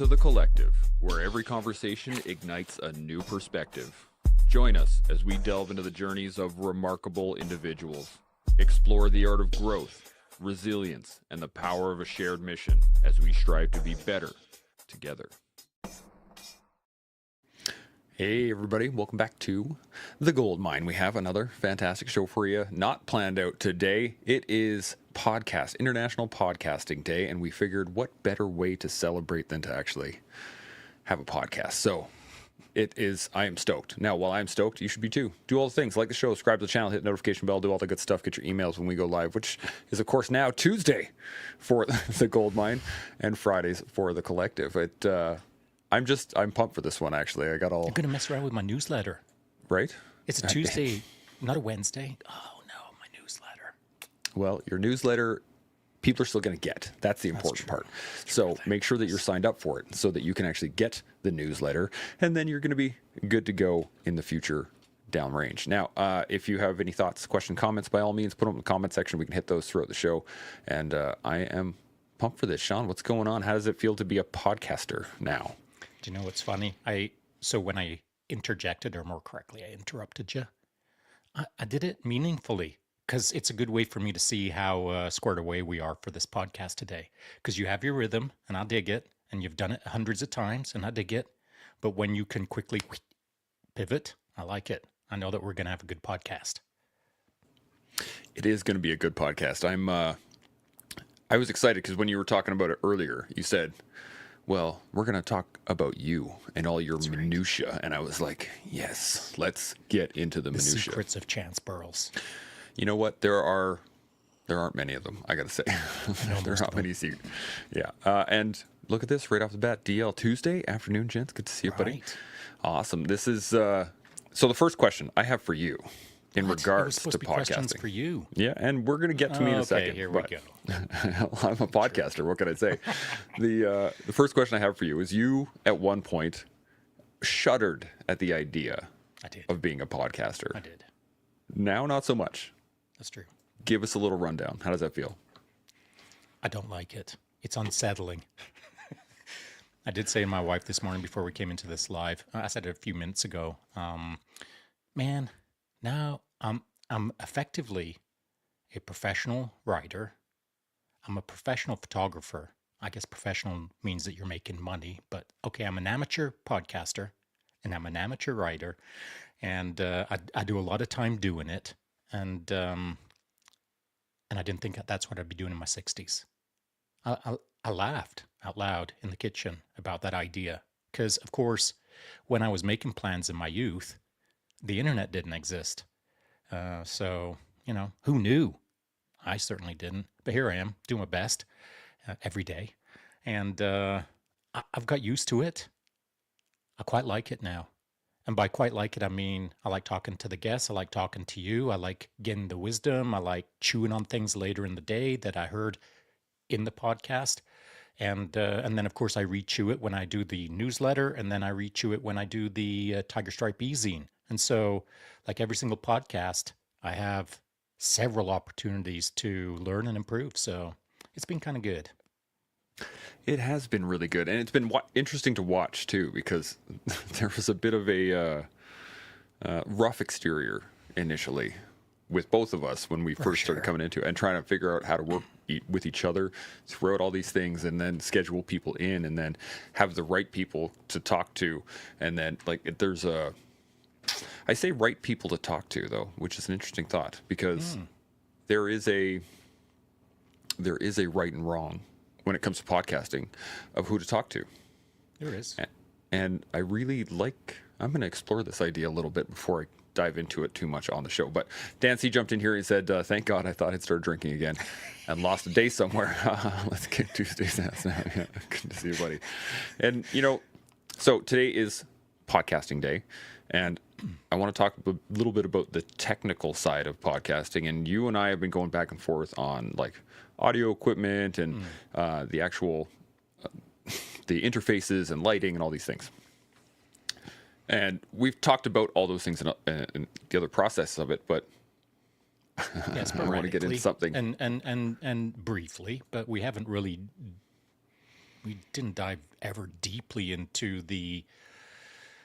to The Collective, where every conversation ignites a new perspective. Join us as we delve into the journeys of remarkable individuals, explore the art of growth, resilience, and the power of a shared mission as we strive to be better together. Hey everybody, welcome back to The Goldmine. We have another fantastic show for you, not planned out today. It is International Podcasting Day, and we figured what better way to celebrate than to actually have a podcast. So I am stoked. Now, while I'm stoked, you should be too. Do all the things, like the show, subscribe to the channel, hit the notification bell, do all the good stuff, get your emails when we go live, which is, of course, now Tuesday for The Goldmine and Fridays for The Collective. I'm pumped for this one, actually. You're going to mess around with my newsletter. Right? It's a Tuesday, not a Wednesday. Oh, no, my newsletter. Well, your newsletter, people are still going to get. That's the important part. So make sure that you're signed up for it so that you can actually get the newsletter, and then you're going to be good to go in the future downrange. Now, if you have any thoughts, questions, comments, by all means, put them in the comment section. We can hit those throughout the show. And I am pumped for this. Shaun, what's going on? How does it feel to be a podcaster now? Do you know what's funny? So when I interjected, or more correctly, I interrupted you, I did it meaningfully, because it's a good way for me to see how squared away we are for this podcast today. Because you have your rhythm, and I dig it, and you've done it hundreds of times, and I dig it. But when you can quickly pivot, I like it. I know that we're going to have a good podcast. It is going to be a good podcast. I was excited because when you were talking about it earlier, you said, well, we're going to talk about you and all your minutia. Right. And I was like, yes, let's get into the minutia. Secrets of Chance Burles. You know what? There aren't many of them, I got to say. There are not many secrets. Yeah. And look at this right off the bat. DL Tuesday afternoon, gents. Good to see you, buddy. Awesome. This is, so the first question I have for you in regards to podcasting. For you. Yeah, and we're going to get to me in a second. Here we go. I'm a podcaster. What can I say? The first question I have for you is: you at one point shuddered at the idea of being a podcaster. I did. Now, not so much. That's true. Give us a little rundown. How does that feel? I don't like it. It's unsettling. I did say to my wife this morning before we came into this live, I said it a few minutes ago, man, now I'm effectively a professional writer. I'm a professional photographer. I guess professional means that you're making money, but okay, I'm an amateur podcaster and I'm an amateur writer, and I do a lot of time doing it, and I didn't think that's what I'd be doing in my 60s. I laughed out loud in the kitchen about that idea because, of course, when I was making plans in my youth, the internet didn't exist. So, who knew? I certainly didn't. But here I am, doing my best every day. And I've got used to it. I quite like it now. And by quite like it, I mean I like talking to the guests. I like talking to you. I like getting the wisdom. I like chewing on things later in the day that I heard in the podcast. And then, of course, I rechew it when I do the newsletter. And then I rechew it when I do the Tiger Stripe e-zine. And so, like every single podcast, I have several opportunities to learn and improve. So it's been kind of good. It has been really good. And it's been interesting to watch, too, because there was a bit of a rough exterior initially with both of us when we first started coming into it and trying to figure out how to work with each other throughout all these things, and then schedule people in, and then have the right people to talk to. And then, I say right people to talk to, though, which is an interesting thought, because there is a right and wrong when it comes to podcasting of who to talk to. There is. And I really I'm going to explore this idea a little bit before I dive into it too much on the show. But Dancy jumped in here and said, thank God I thought I'd start drinking again and lost a day somewhere. Let's get Tuesday's ass now. Yeah, good to see you, buddy. And, so today is podcasting day. And I want to talk a little bit about the technical side of podcasting. And you and I have been going back and forth on audio equipment and the actual the interfaces and lighting and all these things. And we've talked about all those things in the other process of it, but yes, I want to get into something. And briefly, but we haven't really we didn't dive ever deeply into the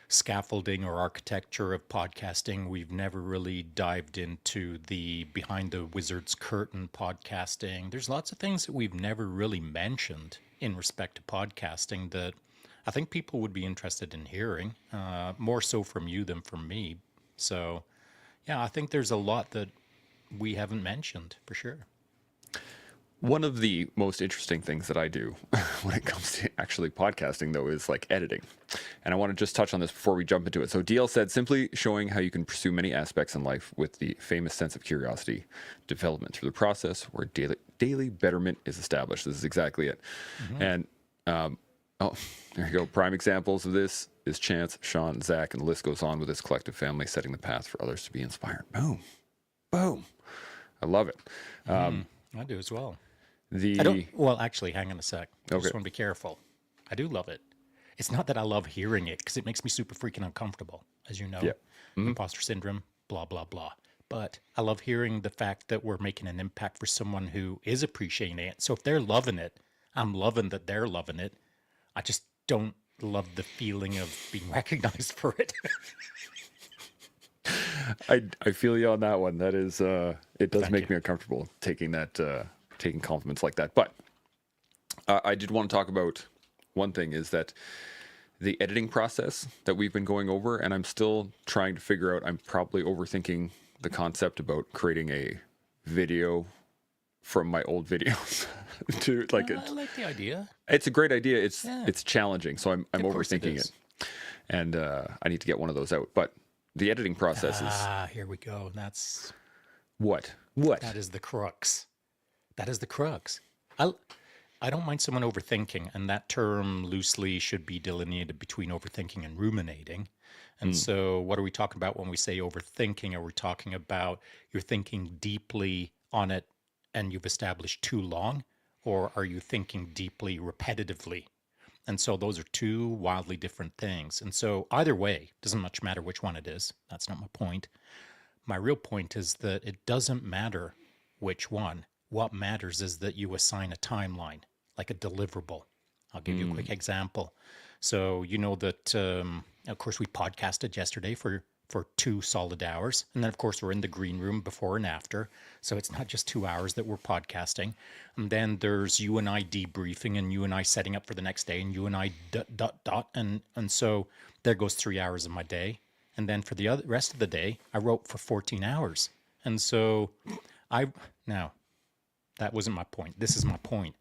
scaffolding or architecture of podcasting. We've never really dived into the behind the wizard's curtain podcasting. There's lots of things that we've never really mentioned in respect to podcasting that I think people would be interested in hearing, more so from you than from me. So, yeah, I think there's a lot that we haven't mentioned for sure. One of the most interesting things that I do when it comes to actually podcasting, though, is like editing. And I want to just touch on this before we jump into it. So DL said, simply showing how you can pursue many aspects in life with the famous sense of curiosity, development through the process where daily betterment is established. This is exactly it. And, oh, there you go. Prime examples of this is Chance, Shaun, Zach, and the list goes on with this collective family, setting the path for others to be inspired. Boom. Boom. I love it. I do as well. Well, actually, hang on a sec. I just want to be careful. I do love it. It's not that I love hearing it because it makes me super freaking uncomfortable, as you know. Yeah. Imposter syndrome, blah, blah, blah. But I love hearing the fact that we're making an impact for someone who is appreciating it. So if they're loving it, I'm loving that they're loving it. I just don't love the feeling of being recognized for it. I feel you on that one. That is, it does Thank make you. me uncomfortable taking that, taking compliments like that. But I did want to talk about one thing is that the editing process that we've been going over, and I'm still trying to figure out, I'm probably overthinking the concept about creating a video from my old videos to like I like the idea. it's a great idea. It's Yeah. it's challenging, so I'm Of course it overthinking is. it, and I need to get one of those out. But the editing process is Here we go. what That is the crux. That is the crux. I don't mind someone overthinking, and that term loosely should be delineated between overthinking and ruminating. And so, what are we talking about when we say overthinking? Are we talking about you're thinking deeply on it and you've established too long? Or are you thinking deeply repetitively? And so, those are two wildly different things. And so, either way, doesn't much matter which one it is. That's not my point. My real point is that it doesn't matter which one. What matters is that you assign a timeline, like a deliverable. I'll give you a quick example. So you know that, of course, we podcasted yesterday for 2 solid hours. And then, of course, we're in the green room before and after. So it's not just 2 hours that we're podcasting. And then there's you and I debriefing and you and I setting up for the next day and you and I ... And so there goes 3 hours of my day. And then for the rest of the day, I wrote for 14 hours. And so now, that wasn't my point. This is my point.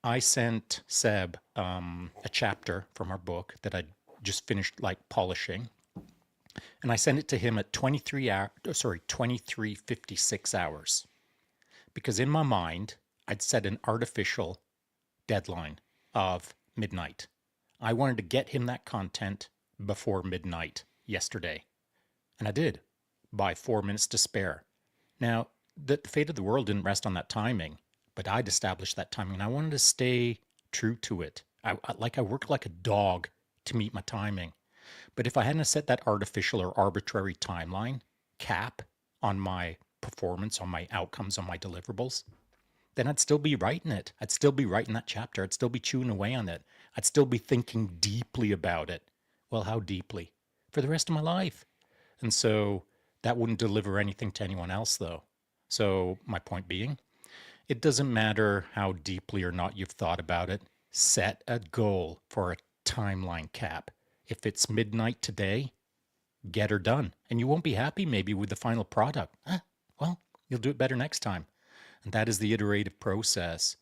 I sent Seb a chapter from our book that I just finished like polishing. And I sent it to him at 23:56 hours. Because in my mind, I'd set an artificial deadline of midnight. I wanted to get him that content before midnight yesterday. And I did, by 4 minutes to spare. Now, the fate of the world didn't rest on that timing, but I'd established that timing, and I wanted to stay true to it. I worked like a dog to meet my timing. But if I hadn't set that artificial or arbitrary timeline cap on my performance, on my outcomes, on my deliverables, then I'd still be writing it. I'd still be writing that chapter. I'd still be chewing away on it. I'd still be thinking deeply about it. Well, how deeply? For the rest of my life. And so that wouldn't deliver anything to anyone else, though. So my point being, it doesn't matter how deeply or not you've thought about it. Set a goal for a timeline cap. If it's midnight today, get her done. And you won't be happy maybe with the final product. Well, you'll do it better next time. And that is the iterative process.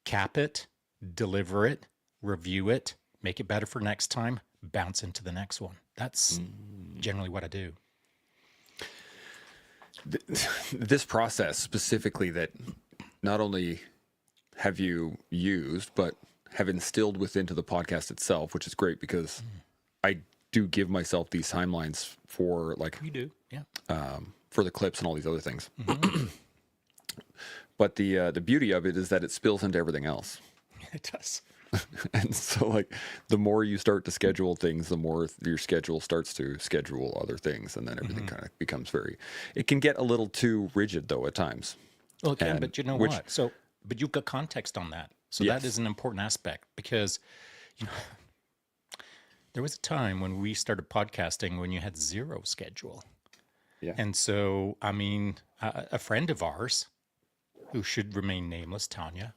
Cap it, deliver it, review it, make it better for next time, bounce into the next one. That's generally what I do. this process specifically that not only have you used, but have instilled within to the podcast itself, which is great because I do give myself these timelines for like You do, yeah. for the clips and all these other things. But the beauty of it is that it spills into everything else. It does. And so like the more you start to schedule things, the more your schedule starts to schedule other things. And then everything kind of becomes it can get a little too rigid though at times. Well, it can, And but you know which- what? But you've got context on that. So Yes. that is an important aspect because, you know, there was a time when we started podcasting when you had zero schedule. Yeah. And so, I mean, a friend of ours who should remain nameless, Tanya,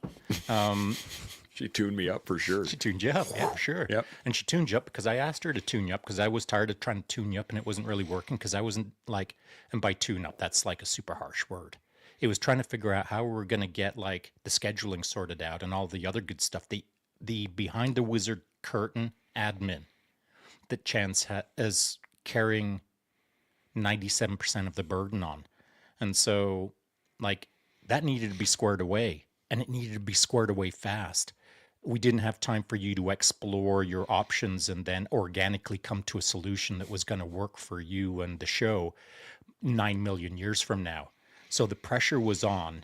She tuned me up for sure. she tuned you up, yeah, for sure. Yep. And she tuned you up because I asked her to tune you up because I was tired of trying to tune you up and it wasn't really working because I wasn't like, and by tune up, that's like a super harsh word. It was trying to figure out how we're going to get like the scheduling sorted out and all the other good stuff, the behind the wizard curtain admin that Chance is carrying 97% of the burden on. And so, like, that needed to be squared away, and it needed to be squared away fast. We didn't have time for you to explore your options and then organically come to a solution that was going to work for you and the show 9 million years from now. So the pressure was on,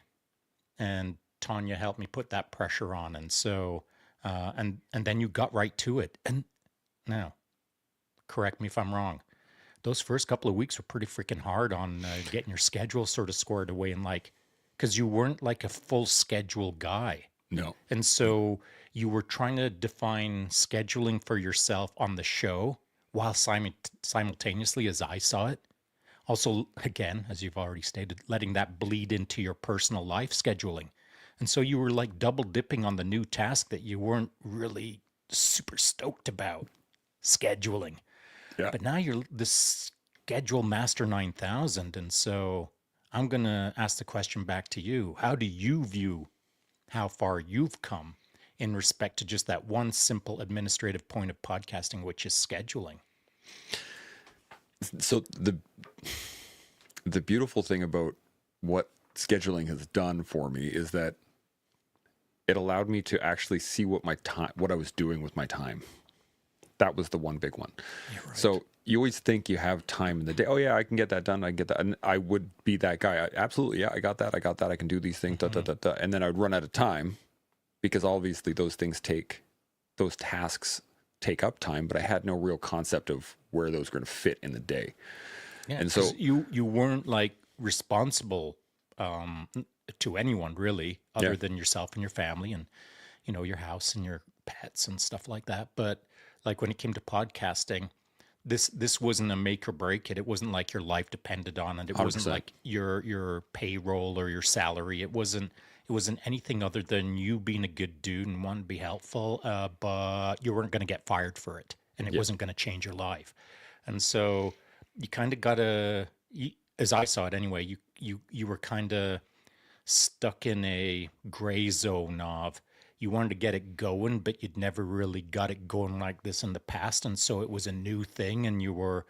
and Tanya helped me put that pressure on. And so, and then you got right to it. And now, correct me if I'm wrong, those first couple of weeks were pretty freaking hard on getting your schedule sort of squared away and like, because you weren't like a full schedule guy. No. And so you were trying to define scheduling for yourself on the show while simultaneously, as I saw it, also, again, as you've already stated, letting that bleed into your personal life scheduling. And so you were like double dipping on the new task that you weren't really super stoked about, scheduling. Yeah. But now you're the schedule master 9000. And so I'm going to ask the question back to you. How do you view how far you've come in respect to just that one simple administrative point of podcasting, which is scheduling? So the beautiful thing about what scheduling has done for me is that it allowed me to actually see what I was doing with my time. That was the one big one. Right. So you always think you have time in the day. Oh yeah, I can get that done. I can get that. And I would be that guy. Absolutely. Yeah, I got that. I can do these things. And then I would run out of time because obviously those tasks take up time, but I had no real concept of where those were going to fit in the day. Yeah, and so you weren't like responsible to anyone really, other than yourself and your family and, you know, your house and your pets and stuff like that. But like when it came to podcasting, this wasn't a make or break it. It wasn't like your life depended on it. It 100%. wasn't like your payroll or your salary. It wasn't anything other than you being a good dude and wanting to be helpful, but you weren't going to get fired for it, and it wasn't going to change your life. And so you kind of got to, as I saw it anyway, you were kind of stuck in a gray zone of you wanted to get it going, but you'd never really got it going like this in the past. And so it was a new thing, and you were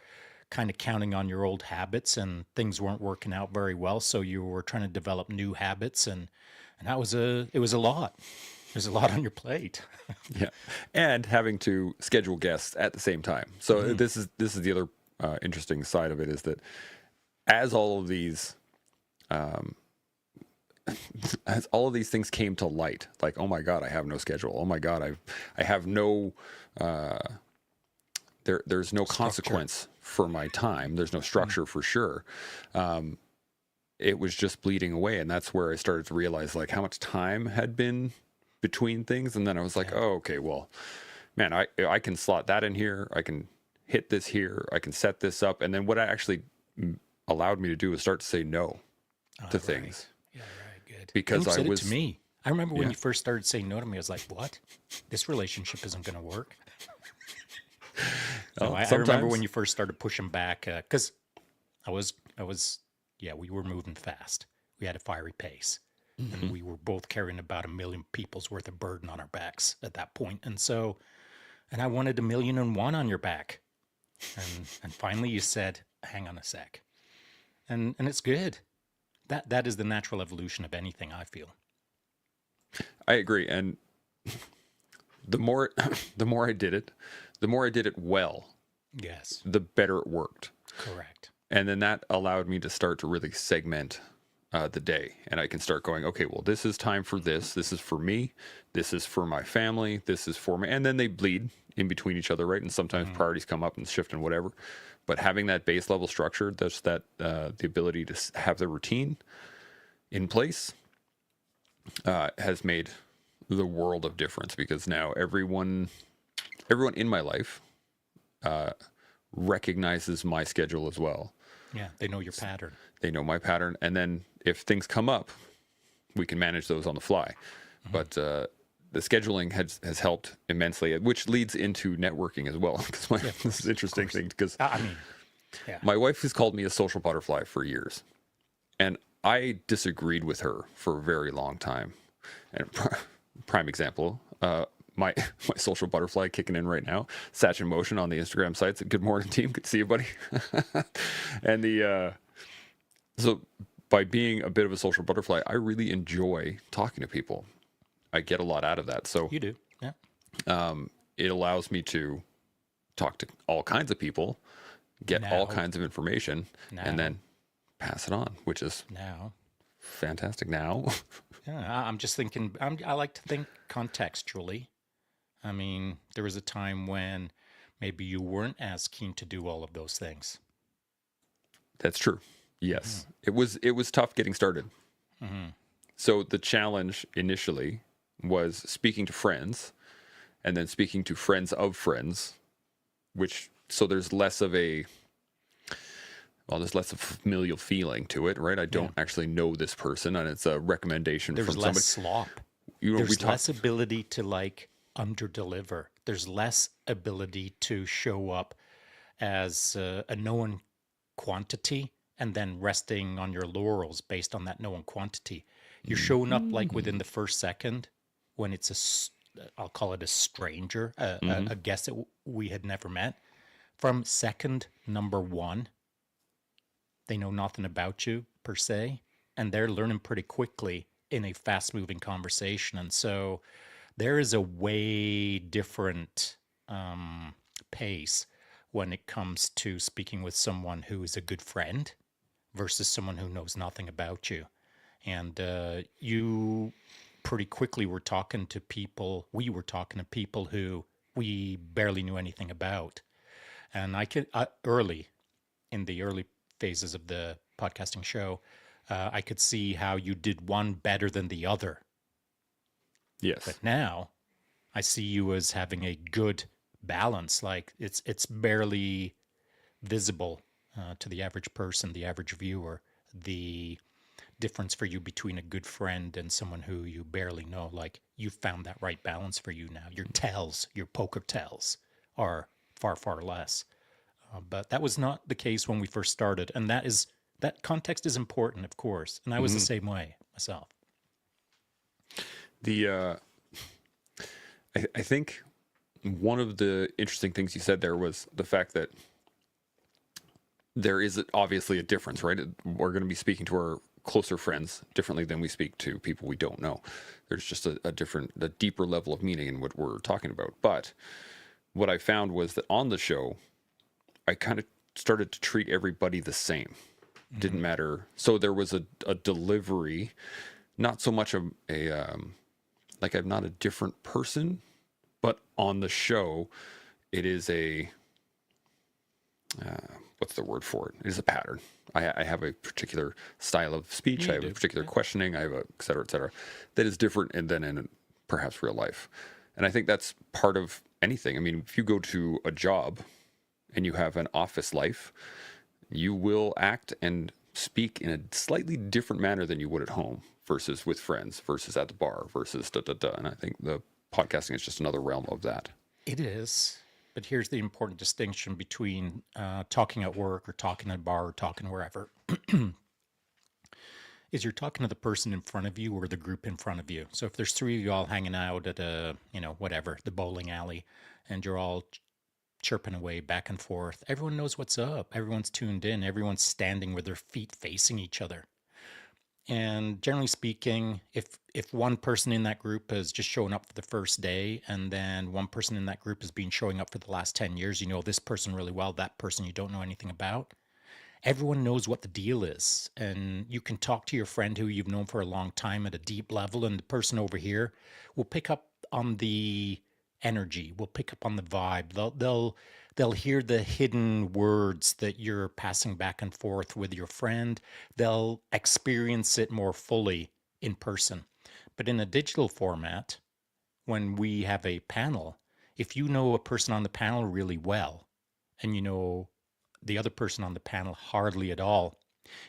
kind of counting on your old habits, and things weren't working out very well. So you were trying to develop new habits, and it was a lot. There's a lot on your plate. yeah, and having to schedule guests at the same time. So this is the other interesting side of it, is that as all of these things came to light, like, oh my God, I have no schedule. Oh my God, I have no there's no consequence for my time. There's no structure for sure. It was just bleeding away, and that's where I started to realize like how much time had been between things. And then I was like, oh, okay, well, man, I can slot that in here. I can hit this here. I can set this up. And then what it actually allowed me to do was start to say no to things. Yeah, right, good. Because Who said I was it to me. I remember when you first started saying no to me, I was like, what? This relationship isn't going to work. So I remember when you first started pushing back, because we were moving fast. We had a fiery pace, and we were both carrying about 1 million people's worth of burden on our backs at that point. And so, and I wanted 1,000,001 on your back. And finally you said, hang on a sec. And it's good. That is the natural evolution of anything, I feel. I agree. And the more I did it well, Yes. the better it worked. Correct. And then that allowed me to start to really segment the day. And I can start going, okay, well, this is time for this. This is for me. This is for my family. This is for me. And then they bleed in between each other, right? And sometimes priorities come up and shift and whatever. But having that base level structure, that's the ability to have the routine in place, has made the world of difference because now everyone in my life recognizes my schedule as well. Yeah, they know your pattern. They know my pattern, and then if things come up, we can manage those on the fly. But the scheduling has helped immensely, which leads into networking as well. Because this is an interesting thing. Because I mean, yeah. my wife has called me a social butterfly for years, and I disagreed with her for a very long time. And prime example, my social butterfly kicking in right now, Satch in Motion on the Instagram sites. Good morning, team. Good to see you, buddy. And so by being a bit of a social butterfly, I really enjoy talking to people. I get a lot out of that. So You do. Yeah. it allows me to talk to all kinds of people, get all Now. kinds of information, and Now. then pass it on, which is Now. fantastic now. Yeah, I'm just thinking, I like to think contextually. I mean, there was a time when maybe you weren't as keen to do all of those things. That's true. Yes. It was tough getting started. So the challenge initially was speaking to friends and then speaking to friends of friends, which so there's less of a there's less of familial feeling to it, right? I don't actually know this person, and it's a recommendation There's from less somebody. slop. You know, we There's talk, less ability to like underdeliver. There's less ability to show up as a known quantity and then resting on your laurels based on that known quantity. You're showing up like within the first second when it's I'll call it a stranger, a guest that we had never met. From second number one, they know nothing about you per se, and they're learning pretty quickly in a fast moving conversation. And so there is a way different pace when it comes to speaking with someone who is a good friend versus someone who knows nothing about you. And you pretty quickly were talking to people, we were talking to people who we barely knew anything about. And early in the early phases of the podcasting show, I could see how you did one better than the other. yes. But now I see you as having a good balance. Like it's barely visible to the average person, the average viewer, the difference for you between a good friend and someone who you barely know. Like you found that right balance for you now. Your tells, your poker tells are far, far less. But that was not the case when we first started. And that context is important, of course. And I was the same way myself. The I think one of the interesting things you said there was the fact that there is obviously a difference, right? We're going to be speaking to our closer friends differently than we speak to people we don't know. There's just a deeper level of meaning in what we're talking about. But what I found was that on the show, I kind of started to treat everybody the same. Didn't matter. So there was a delivery, not so much like I'm not a different person, but on the show, it is what's the word for it? It is a pattern. I have a particular style of speech. I have a particular questioning. I have et cetera, that is different than in perhaps real life. And I think that's part of anything. I mean, if you go to a job and you have an office life, you will act and speak in a slightly different manner than you would at home versus with friends versus at the bar versus da. And I think the podcasting is just another realm of that. It is. But here's the important distinction between talking at work or talking at a bar or talking wherever. Is you're talking to the person in front of you or the group in front of you. So if there's three of you all hanging out at whatever, the bowling alley, and you're all chirping away back and forth, everyone knows what's up. Everyone's tuned in. Everyone's standing with their feet facing each other. And generally speaking, if one person in that group is just showing up for the first day, and then one person in that group has been showing up for the last 10 years, you know this person really well, that person you don't know anything about. Everyone knows what the deal is. And you can talk to your friend who you've known for a long time at a deep level, and the person over here will pick up on the energy, will pick up on the vibe. They'll hear the hidden words that you're passing back and forth with your friend. They'll experience it more fully in person. But in a digital format, when we have a panel, if you know a person on the panel really well and you know the other person on the panel hardly at all,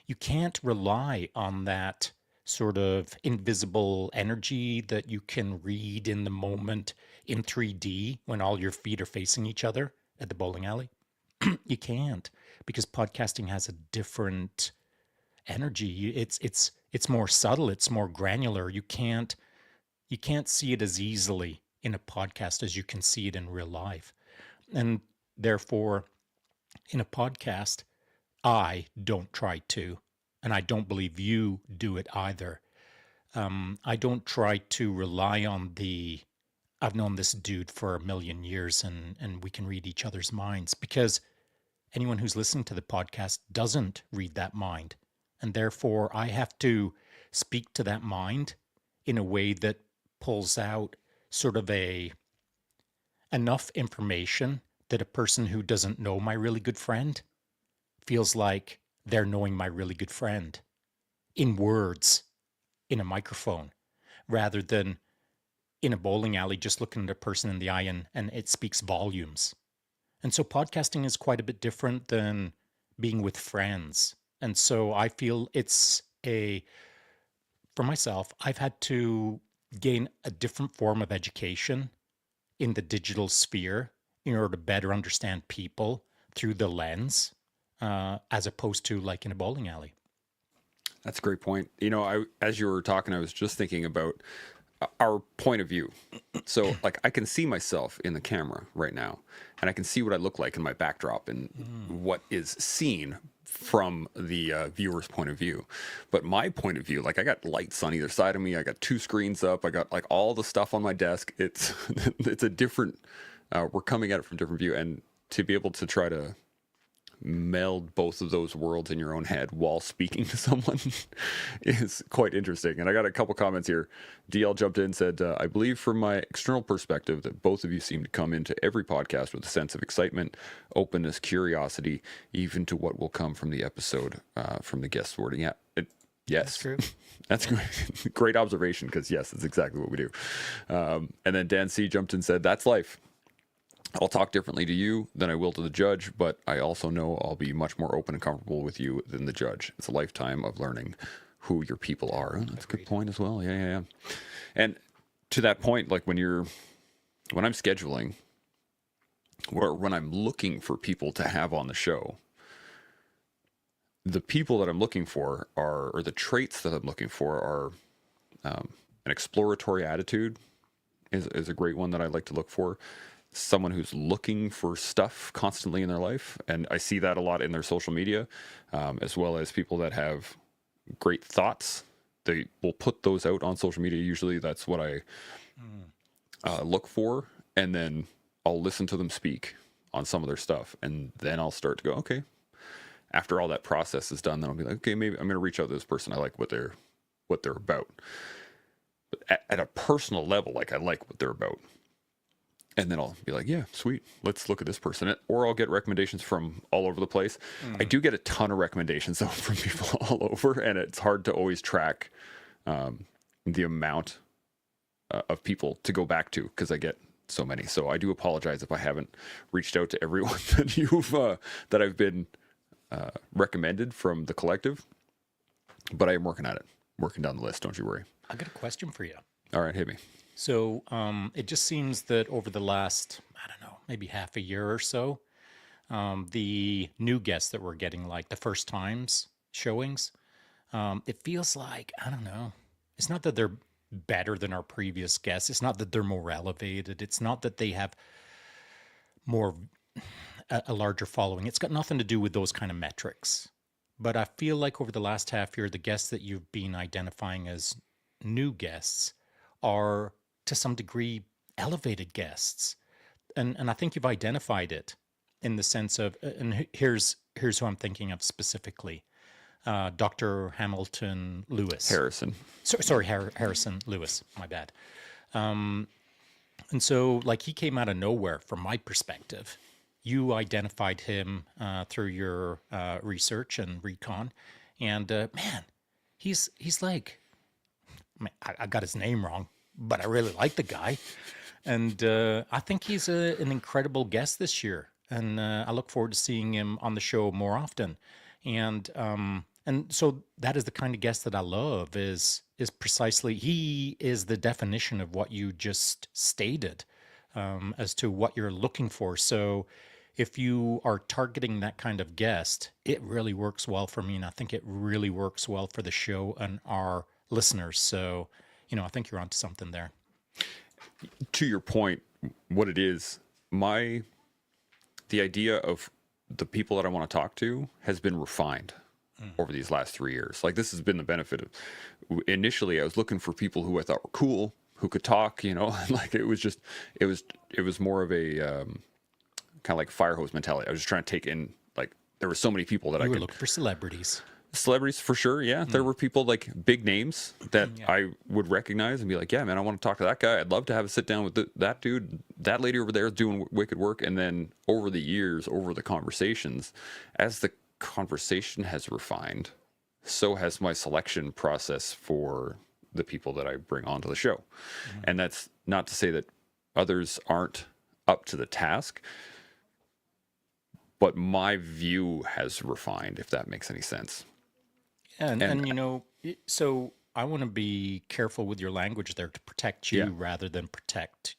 you can't rely on that sort of invisible energy that you can read in the moment in 3D when all your feet are facing each other at the bowling alley. You can't, because podcasting has a different energy. It's more subtle, it's more granular. You can't see it as easily in a podcast as you can see it in real life. And therefore, in a podcast, I don't try to, and I don't believe you do it either. I don't try to rely on I've known this dude for a million years and we can read each other's minds, because anyone who's listening to the podcast doesn't read that mind. And therefore, I have to speak to that mind in a way that pulls out sort of enough information that a person who doesn't know my really good friend feels like they're knowing my really good friend in words, in a microphone, rather than in a bowling alley just looking at a person in the eye and it speaks volumes. And so podcasting is quite a bit different than being with friends. And so I feel for myself, I've had to gain a different form of education in the digital sphere in order to better understand people through the lens, as opposed to like in a bowling alley. That's a great point. As you were talking, I was just thinking about our point of view. So, like, I can see myself in the camera right now, and I can see what I look like in my backdrop and what is seen from the viewer's point of view. But my point of view, like, I got lights on either side of me. I got two screens up. I got like all the stuff on my desk. It's it's a different. We're coming at it from a different view, and to be able to try to meld both of those worlds in your own head while speaking to someone is quite interesting. And I got a couple comments here. DL jumped in and said, I believe from my external perspective that both of you seem to come into every podcast with a sense of excitement, openness, curiosity, even to what will come from the episode, from the guest wording. Yeah, yes. That's true. That's great. Great observation, because yes, that's exactly what we do. And then Dan C jumped in and said, that's life. I'll talk differently to you than I will to the judge, but I also know I'll be much more open and comfortable with you than the judge. It's a lifetime of learning who your people are. Oh, that's a good point as well. Yeah. And to that point, like when I'm scheduling or when I'm looking for people to have on the show, the people that I'm looking for or the traits that I'm looking for are an exploratory attitude is a great one that I like to look for. Someone who's looking for stuff constantly in their life. And I see that a lot in their social media, as well as people that have great thoughts. They will put those out on social media. Usually that's what I look for. And then I'll listen to them speak on some of their stuff. And then I'll start to go, okay, after all that process is done, then I'll be like, okay, maybe I'm going to reach out to this person. I like what they're about. But at a personal level, like I like what they're about. And then I'll be like, yeah, sweet. Let's look at this person. Or I'll get recommendations from all over the place. I do get a ton of recommendations, though, from people all over. And it's hard to always track the amount of people to go back to, because I get so many. So I do apologize if I haven't reached out to everyone that I've been recommended from the collective. But I am working at it. Working down the list. Don't you worry. I got a question for you. All right, hit me. So it just seems that over the last, I don't know, maybe half a year or so, the new guests that we're getting, like the first times showings, it feels like, I don't know, it's not that they're better than our previous guests. It's not that they're more elevated. It's not that they have a larger following. It's got nothing to do with those kind of metrics. But I feel like over the last half year, the guests that you've been identifying as new guests are to some degree elevated guests. And I think you've identified it in the sense of, and here's who I'm thinking of specifically. Dr. Hamilton Lewis. Harrison. Harrison Lewis, my bad. And so like he came out of nowhere from my perspective. You identified him through your research and recon. And man, he's like, I got his name wrong. but I really like the guy. And I think he's an incredible guest this year. And I look forward to seeing him on the show more often. And so that is the kind of guest that I love is precisely, he is the definition of what you just stated as to what you're looking for. So if you are targeting that kind of guest, it really works well for me. And I think it really works well for the show and our listeners. So, I think you're onto something there. To your point, what it is, the idea of the people that I want to talk to has been refined over these last 3 years. Like, this has been the benefit of, initially I was looking for people who I thought were cool, who could talk, like it was more of a kind of like fire hose mentality. I was just trying to take in, like, there were so many people that You were looking for celebrities. Celebrities for sure, yeah. There were people, like, big names that Yeah. I would recognize and be like, yeah, man, I want to talk to that guy. I'd love to have a sit down with that dude, that lady over there doing wicked work. And then over the years, over the conversations, as the conversation has refined, so has my selection process for the people that I bring onto the show. And that's not to say that others aren't up to the task, but my view has refined, if that makes any sense. And so I want to be careful with your language there to protect you Yeah. rather than protect,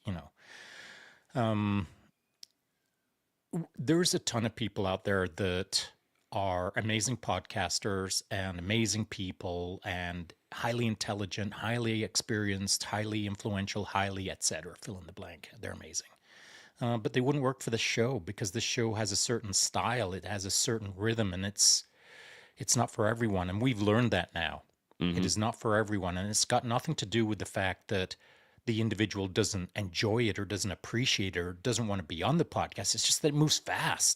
there's a ton of people out there that are amazing podcasters and amazing people and highly intelligent, highly experienced, highly influential, highly et cetera, fill in the blank. They're amazing. But they wouldn't work for the show because the show has a certain style, it has a certain rhythm, and it's not for everyone. And we've learned that now. It is not for everyone. And it's got nothing to do with the fact that the individual doesn't enjoy it or doesn't appreciate it or doesn't want to be on the podcast. It's just that it moves fast.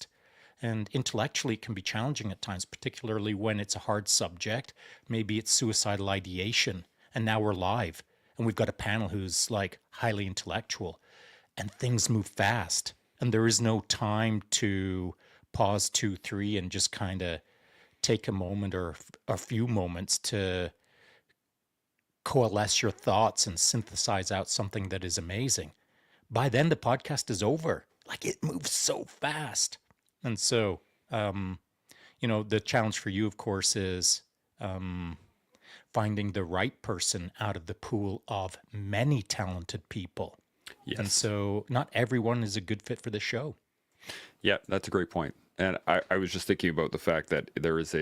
And intellectually, it can be challenging at times, particularly when it's a hard subject. Maybe it's suicidal ideation. And now we're live. And we've got a panel who's like highly intellectual. And things move fast. And there is no time to pause 2, 3 and just kind of take a moment or a few moments to coalesce your thoughts and synthesize out something that is amazing. By then, the podcast is over. Like, it moves so fast. And so, the challenge for you, of course, is finding the right person out of the pool of many talented people. Yes. And so not everyone is a good fit for the show. Yeah, that's a great point. And I was just thinking about the fact that there is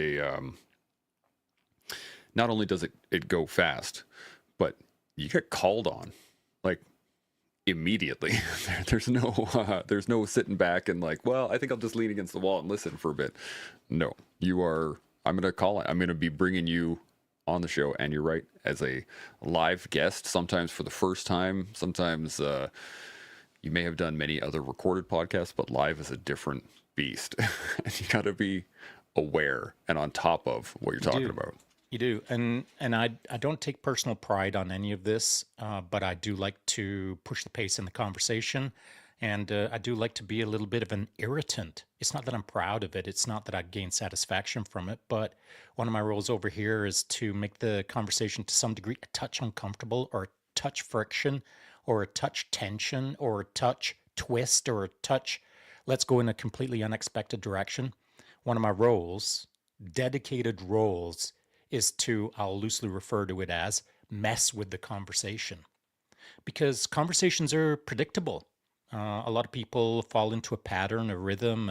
not only does it go fast, but you get called on, like, immediately. There's no sitting back and like, well, I think I'll just lean against the wall and listen for a bit. No, I'm going to call it. I'm going to be bringing you on the show. And you're right, as a live guest, sometimes for the first time, sometimes you may have done many other recorded podcasts, but live is a different beast. And you got to be aware and on top of what you're talking about. You do. And I don't take personal pride on any of this, but I do like to push the pace in the conversation. And I do like to be a little bit of an irritant. It's not that I'm proud of it. It's not that I gain satisfaction from it. But one of my roles over here is to make the conversation to some degree a touch uncomfortable or a touch friction or a touch tension or a touch twist or a touch, let's go in a completely unexpected direction. One of my roles, dedicated roles, is to, I'll loosely refer to it as, mess with the conversation. Because conversations are predictable. A lot of people fall into a pattern, a rhythm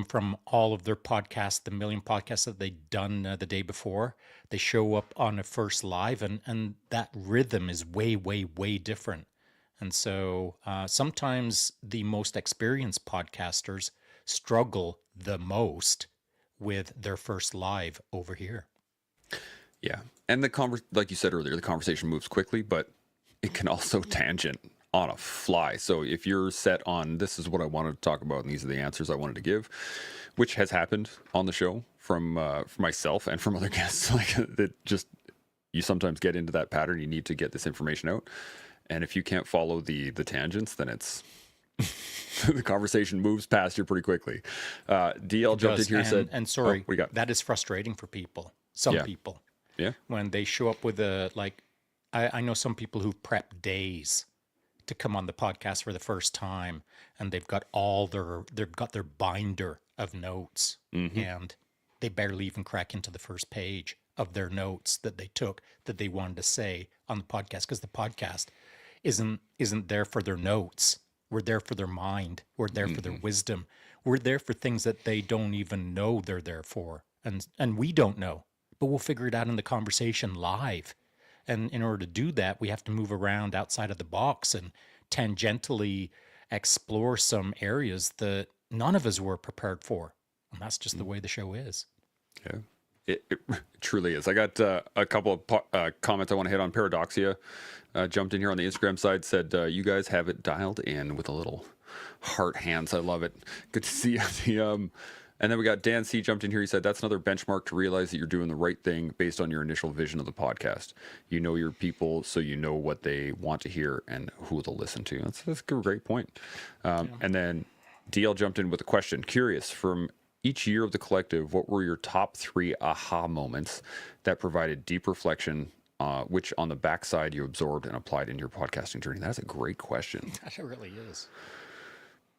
from all of their podcasts, the million podcasts that they've done the day before. They show up on a first live, and that rhythm is way, way, way different. And so sometimes the most experienced podcasters struggle the most with their first live over here. Yeah. And like you said earlier, the conversation moves quickly, but it can also tangent on a fly. So if you're set on, this is what I wanted to talk about and these are the answers I wanted to give, which has happened on the show from myself and from other guests, like that, just you sometimes get into that pattern. You need to get this information out. And if you can't follow the tangents, then it's the conversation moves past you pretty quickly. DL jumped in here and said, and sorry, what do you got? that is frustrating for people. Some Yeah. people. Yeah. When they show up with a, like, I know some people who've prepped days to come on the podcast for the first time, and they've got their binder of notes, Hmm. and they barely even crack into the first page of their notes that they took that they wanted to say on the podcast, because the podcast isn't there for their notes. We're there for their mind. We're there for their Hmm. wisdom. We're there for things that they don't even know they're there for, and we don't know, but we'll figure it out in the conversation live. And in order to do that, we have to move around outside of the box and tangentially explore some areas that none of us were prepared for. And that's just the way the show is. Yeah. It truly is. I got a couple of comments I want to hit on. Paradoxia jumped in here on the Instagram side, said, you guys have it dialed in with a little heart hands. I love it. Good to see you. And then we got Dan C jumped in here. He said, that's another benchmark to realize that you're doing the right thing based on your initial vision of the podcast. You know your people, so you know what they want to hear and who they'll listen to. That's a great point. And then DL jumped in with a question. Curious, from each year of the collective, what were your top 3 aha moments that provided deep reflection, which on the backside you absorbed and applied in your podcasting journey? That's a great question. That really is.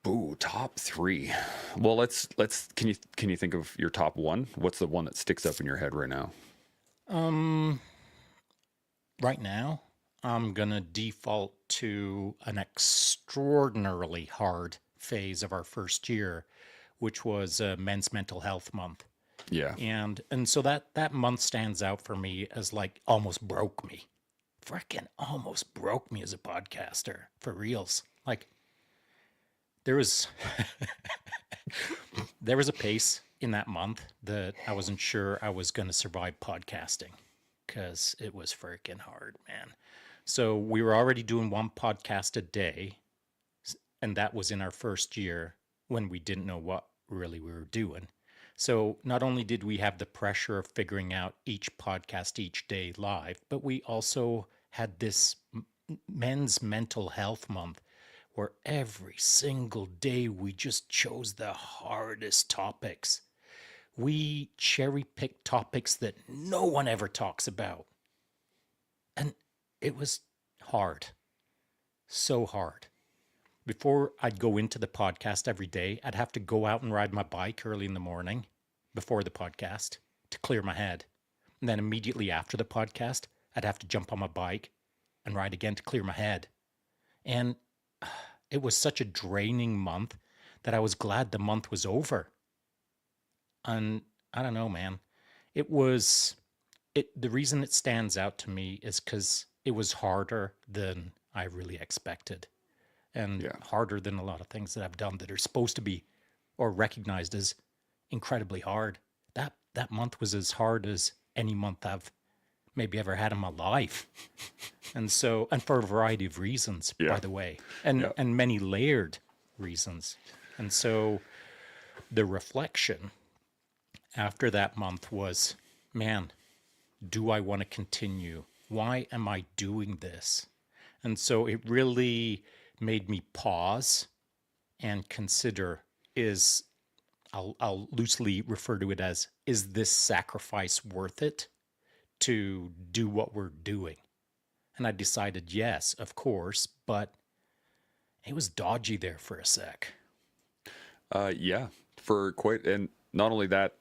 Ooh, top 3. Well, let's can you think of your top 1? What's the one that sticks up in your head right now? Right now, I'm going to default to an extraordinarily hard phase of our first year, which was Men's Mental Health Month. Yeah. And so that month stands out for me as like almost broke me. Freaking almost broke me as a podcaster, for reals. Like there was there was a pace in that month that I wasn't sure I was going to survive podcasting, because it was freaking hard, man. So we were already doing one podcast a day, and that was in our first year when we didn't know what really we were doing. So not only did we have the pressure of figuring out each podcast each day live, but we also had this men's mental health month where every single day we just chose the hardest topics. We cherry picked topics that no one ever talks about. And it was hard. So hard. Before I'd go into the podcast every day, I'd have to go out and ride my bike early in the morning before the podcast to clear my head. And then immediately after the podcast, I'd have to jump on my bike and ride again to clear my head. And it was such a draining month that I was glad the month was over. And I don't know, man. The reason it stands out to me is because it was harder than I really expected, and Yeah. harder than a lot of things that I've done that are supposed to be or recognized as incredibly hard. That month was as hard as any month I've maybe ever had in my life. And for a variety of reasons, Yeah. by the way, and Yeah. and many layered reasons. And so the reflection after that month was, man, do I want to continue? Why am I doing this? And so it really made me pause and consider, I'll loosely refer to it as, is this sacrifice worth it to do what we're doing? And I decided yes, of course, but it was dodgy there for a sec. Yeah, for quite, and not only that,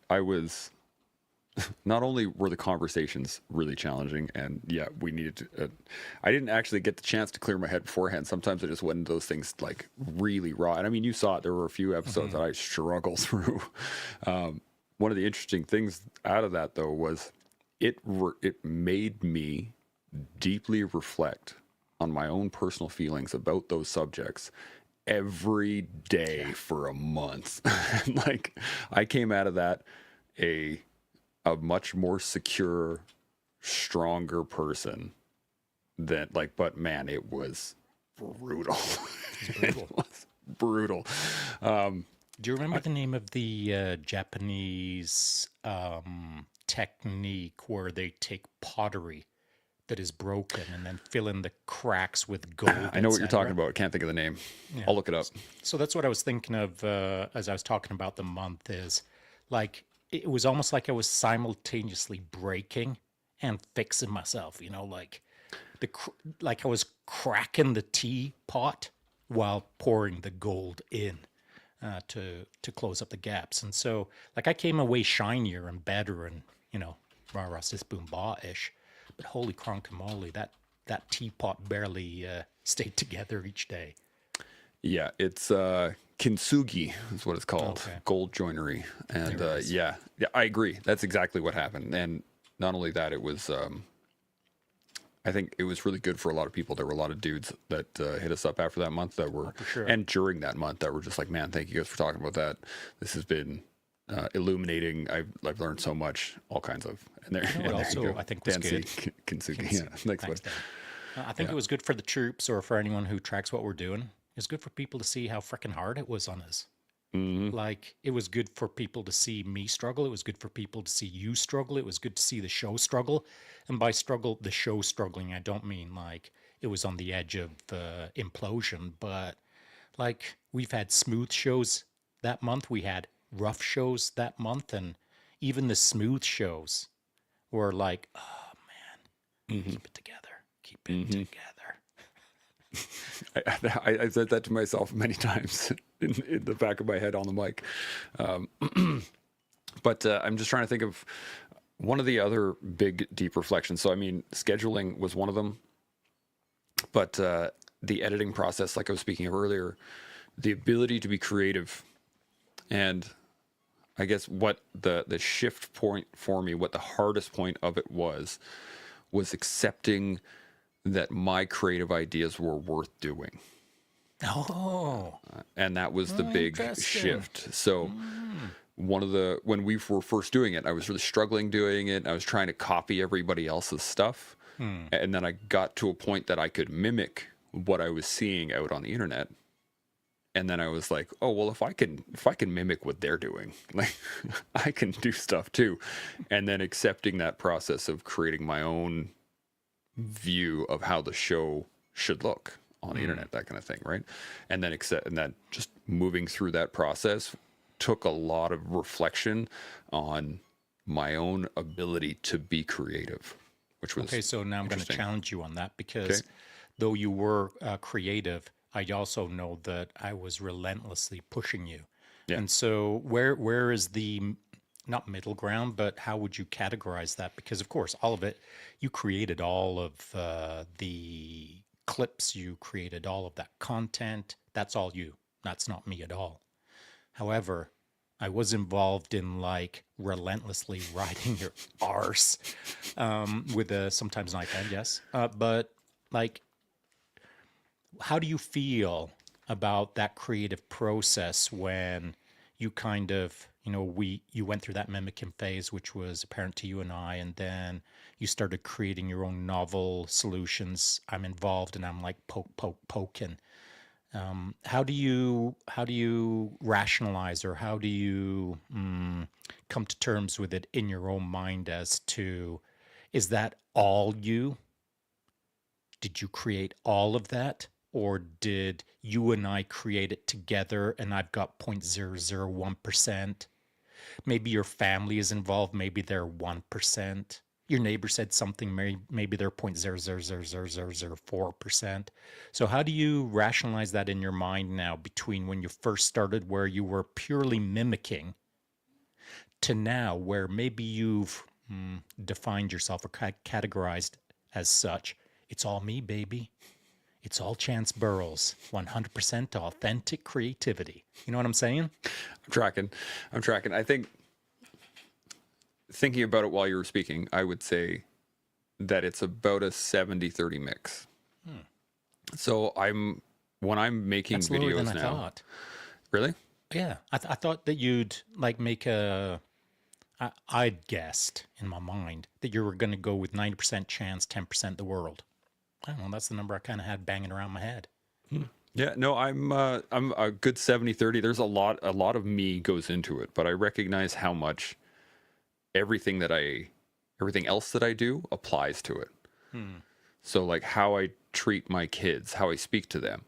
not only were the conversations really challenging, and yeah, we needed to, I didn't actually get the chance to clear my head beforehand. Sometimes I just went into those things like really raw. And I mean, you saw it, there were a few episodes that I struggled through. One of the interesting things out of that though was it made me deeply reflect on my own personal feelings about those subjects every day for a month. Like I came out of that a much more secure, stronger person than like, but man, it was brutal. It was brutal. Do you remember the name of the Japanese technique where they take pottery that is broken and then fill in the cracks with gold? I know what you're etc.? talking about. I can't think of the name. Yeah. I'll look it up. So that's what I was thinking of as I was talking about the month, is like it was almost like I was simultaneously breaking and fixing myself, like like I was cracking the teapot while pouring the gold in to close up the gaps. And so, like, I came away shinier and better, and rah rah sis boom bah ish. But holy cronkamole, that teapot barely stayed together each day. Yeah, it's kintsugi is what it's called, Okay. gold joinery, and There it is. yeah, I agree. That's exactly what happened. And not only that, it was. I think it was really good for a lot of people. There were a lot of dudes that hit us up after that month that were, For sure. and during that month that were just like, man, thank you guys for talking about that. This has been illuminating. I've learned so much, all kinds of. And there, You know what and there also you go. I think was Dan good? said Kintsugi. Yeah, thanks, bud. Thanks, Dan. I think it was good for the troops or for anyone who tracks what we're doing. It's good for people to see how freaking hard it was on us. Like, it was good for people to see me struggle. It was good for people to see you struggle. It was good to see the show struggle. And by struggle, the show struggling, I don't mean like it was on the edge of implosion, but like we've had smooth shows that month. We had rough shows that month. And even the smooth shows were like, oh man, keep it together. Keep it together. I said that to myself many times in the back of my head on the mic. But I'm just trying to think of one of the other big, deep reflections. So, I mean, scheduling was one of them. But the editing process, like I was speaking of earlier, the ability to be creative. And I guess what the shift point for me, what the hardest point of it was accepting that my creative ideas were worth doing. Oh, And that was the big interesting. shift. So when we were first doing it, I was really struggling doing it. I was trying to copy everybody else's stuff. And then I got to a point that I could mimic what I was seeing out on the internet. And then I was like, oh, well, if I can mimic what they're doing, like I can do stuff too. And then accepting that process of creating my own view of how the show should look on the internet, that kind of thing, right? And then just moving through that process took a lot of reflection on my own ability to be creative, which was okay. So now I'm going to interesting. challenge you on that because Okay. though you were creative, I also know that I was relentlessly pushing you. Yeah. And so where is the not middle ground, but how would you categorize that? Because of course, all of it, you created all of the clips, you created all of that content. That's all you. That's not me at all. However, I was involved in like relentlessly riding your arse with sometimes an iPad, yes. But like, how do you feel about that creative process when you kind of, you went through that mimicking phase, which was apparent to you and I, and then you started creating your own novel solutions. I'm involved and I'm like poking. How do you rationalize, or how do you come to terms with it in your own mind as to, is that all you? Did you create all of that? Or did you and I create it together and I've got 0.001%? Maybe your family is involved, maybe they're 1%. Your neighbor said something, maybe they're 0.0000004%. So how do you rationalize that in your mind now between when you first started, where you were purely mimicking, to now where maybe you've defined yourself or categorized as such? It's all me, baby. It's all Chance Burrows, 100% authentic creativity. You know what I'm saying? I'm tracking. I think thinking about it while you were speaking, I would say that it's about a 70-30 mix. So when I'm making That's lower than videos I now. thought. Really? Yeah, I thought that you'd like make I'd guessed in my mind that you were going to go with 90% chance, 10% the world. I don't know. That's the number I kind of had banging around my head. Yeah, no, I'm a good 70-30. There's a lot of me goes into it, but I recognize how much everything else that I do applies to it. So like how I treat my kids, how I speak to them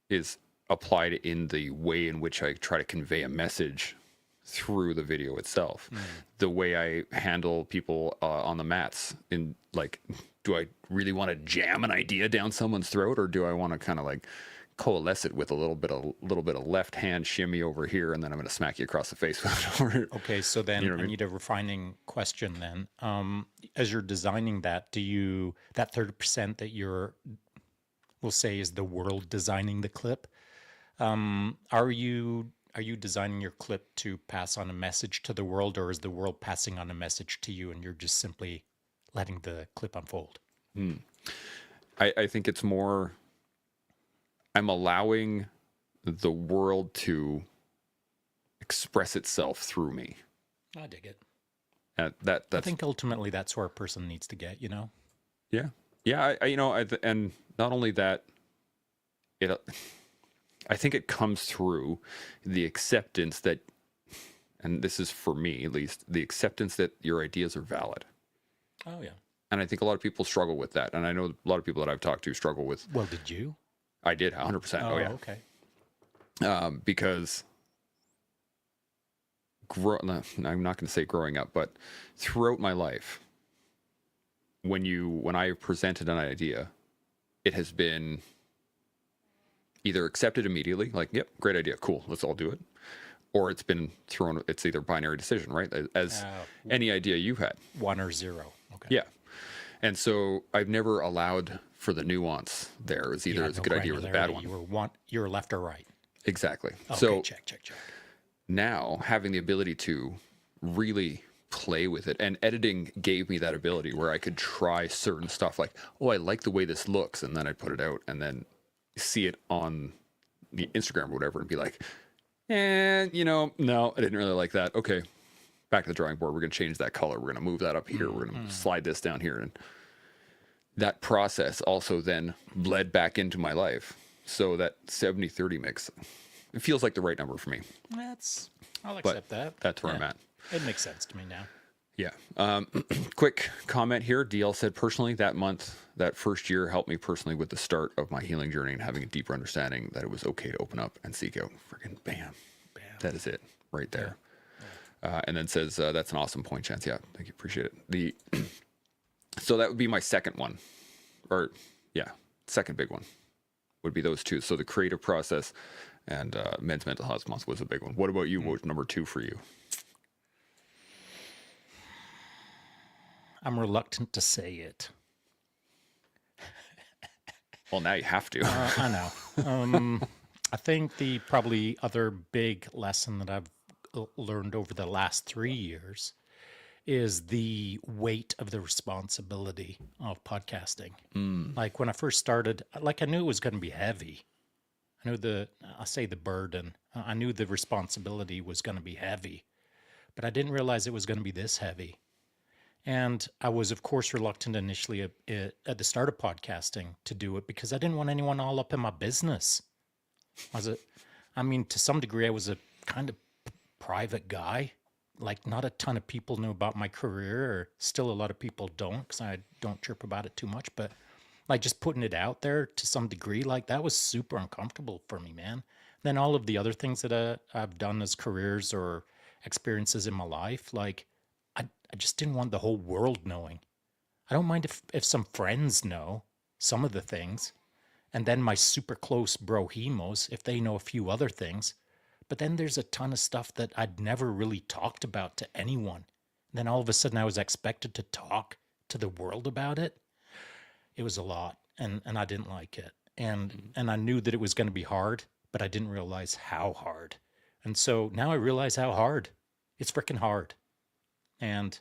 is applied in the way in which I try to convey a message through the video itself. The way I handle people on the mats, in like, do I really want to jam an idea down someone's throat, or do I want to kind of like coalesce it with a little bit of left hand shimmy over here, and then I'm going to smack you across the face with it. Okay, so then You know what I I mean? need a refining question then. As you're designing that, that 30% that we'll say is the world designing the clip, are you designing your clip to pass on a message to the world, or is the world passing on a message to you and you're just simply letting the clip unfold? I think it's more, I'm allowing the world to express itself through me. I dig it. I I think ultimately that's where a person needs to get, you know? yeah, yeah. And not only that, I think it comes through the acceptance that, and this is for me at least, the acceptance that your ideas are valid. Oh, yeah. And I think a lot of people struggle with that. And I know a lot of people that I've talked to struggle with. Well, did you? I did 100%. Oh yeah. Okay. Because I'm not going to say growing up, but throughout my life, when I presented an idea, it has been either accepted immediately, like, yep, great idea, cool, let's all do it, or it's been thrown. It's either binary decision, right? As any idea you've had, 1 or 0. Okay. yeah. And so I've never allowed for the nuance there. It's either it's a good idea or it's a bad one. You're left or right. Exactly. Okay, So check. now having the ability to really play with it, and editing gave me that ability where I could try certain stuff, like, oh, I like the way this looks, and then I put it out and then see it on the Instagram or whatever and be like, no, I didn't really like that. Okay, back to the drawing board. We're going to change that color. We're going to move that up here. We're going to slide this down here. And that process also then bled back into my life. So that 70-30 mix, it feels like the right number for me. I'll accept that. That's where I'm at. It makes sense to me now. Yeah. Quick comment here. DL said, personally, that first year helped me personally with the start of my healing journey and having a deeper understanding that it was okay to open up and seek out. Freaking bam. That is it right there. Yeah. And then says, that's an awesome point, Chance. Yeah, thank you. Appreciate it. So that would be my second one. Second big one would be those two. So the creative process and Men's Mental Health Month was a big one. What about you? What was number 2 for you? I'm reluctant to say it. Well, now you have to. I know. I think the probably other big lesson that I've learned over the last 3 years is the weight of the responsibility of podcasting. Like when I first started, like I knew it was going to be heavy. I knew the burden. I knew the responsibility was going to be heavy, but I didn't realize it was going to be this heavy. And I was, of course, reluctant initially at the start of podcasting to do it because I didn't want anyone all up in my business. To some degree, I was a kind of private guy. Like, not a ton of people knew about my career, or still a lot of people don't, because I don't chirp about it too much. But like just putting it out there to some degree, like that was super uncomfortable for me, man. Then all of the other things that I've done as careers or experiences in my life, like I just didn't want the whole world knowing. I don't mind if some friends know some of the things, and then my super close brohemos, if they know a few other things. But then there's a ton of stuff that I'd never really talked about to anyone. Then all of a sudden I was expected to talk to the world about it. It was a lot, and I didn't like it. And I knew that it was going to be hard, but I didn't realize how hard. And so now I realize how hard. It's freaking hard. And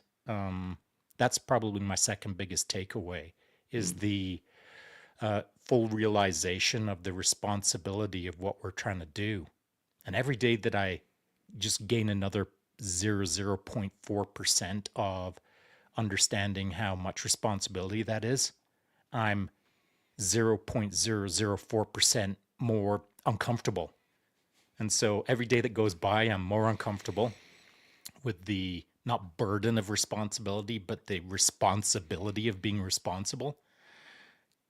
that's probably my second biggest takeaway is the full realization of the responsibility of what we're trying to do. And every day that I just gain another 0.4% of understanding how much responsibility that is, I'm 0.004% more uncomfortable. And so every day that goes by, I'm more uncomfortable with the not burden of responsibility, but the responsibility of being responsible.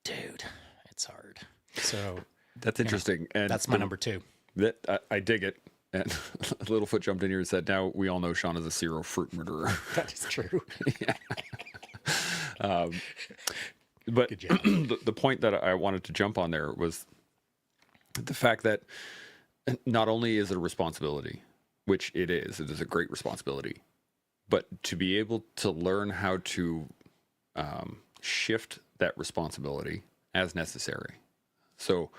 Dude, it's hard. So That's interesting. And that's my number 2. That I dig it. And Littlefoot jumped in here and said, now we all know Shaun is a serial fruit murderer. That is true. But Good job. the point that I wanted to jump on there was the fact that not only is it a responsibility, which it is a great responsibility, but to be able to learn how to shift that responsibility as necessary. So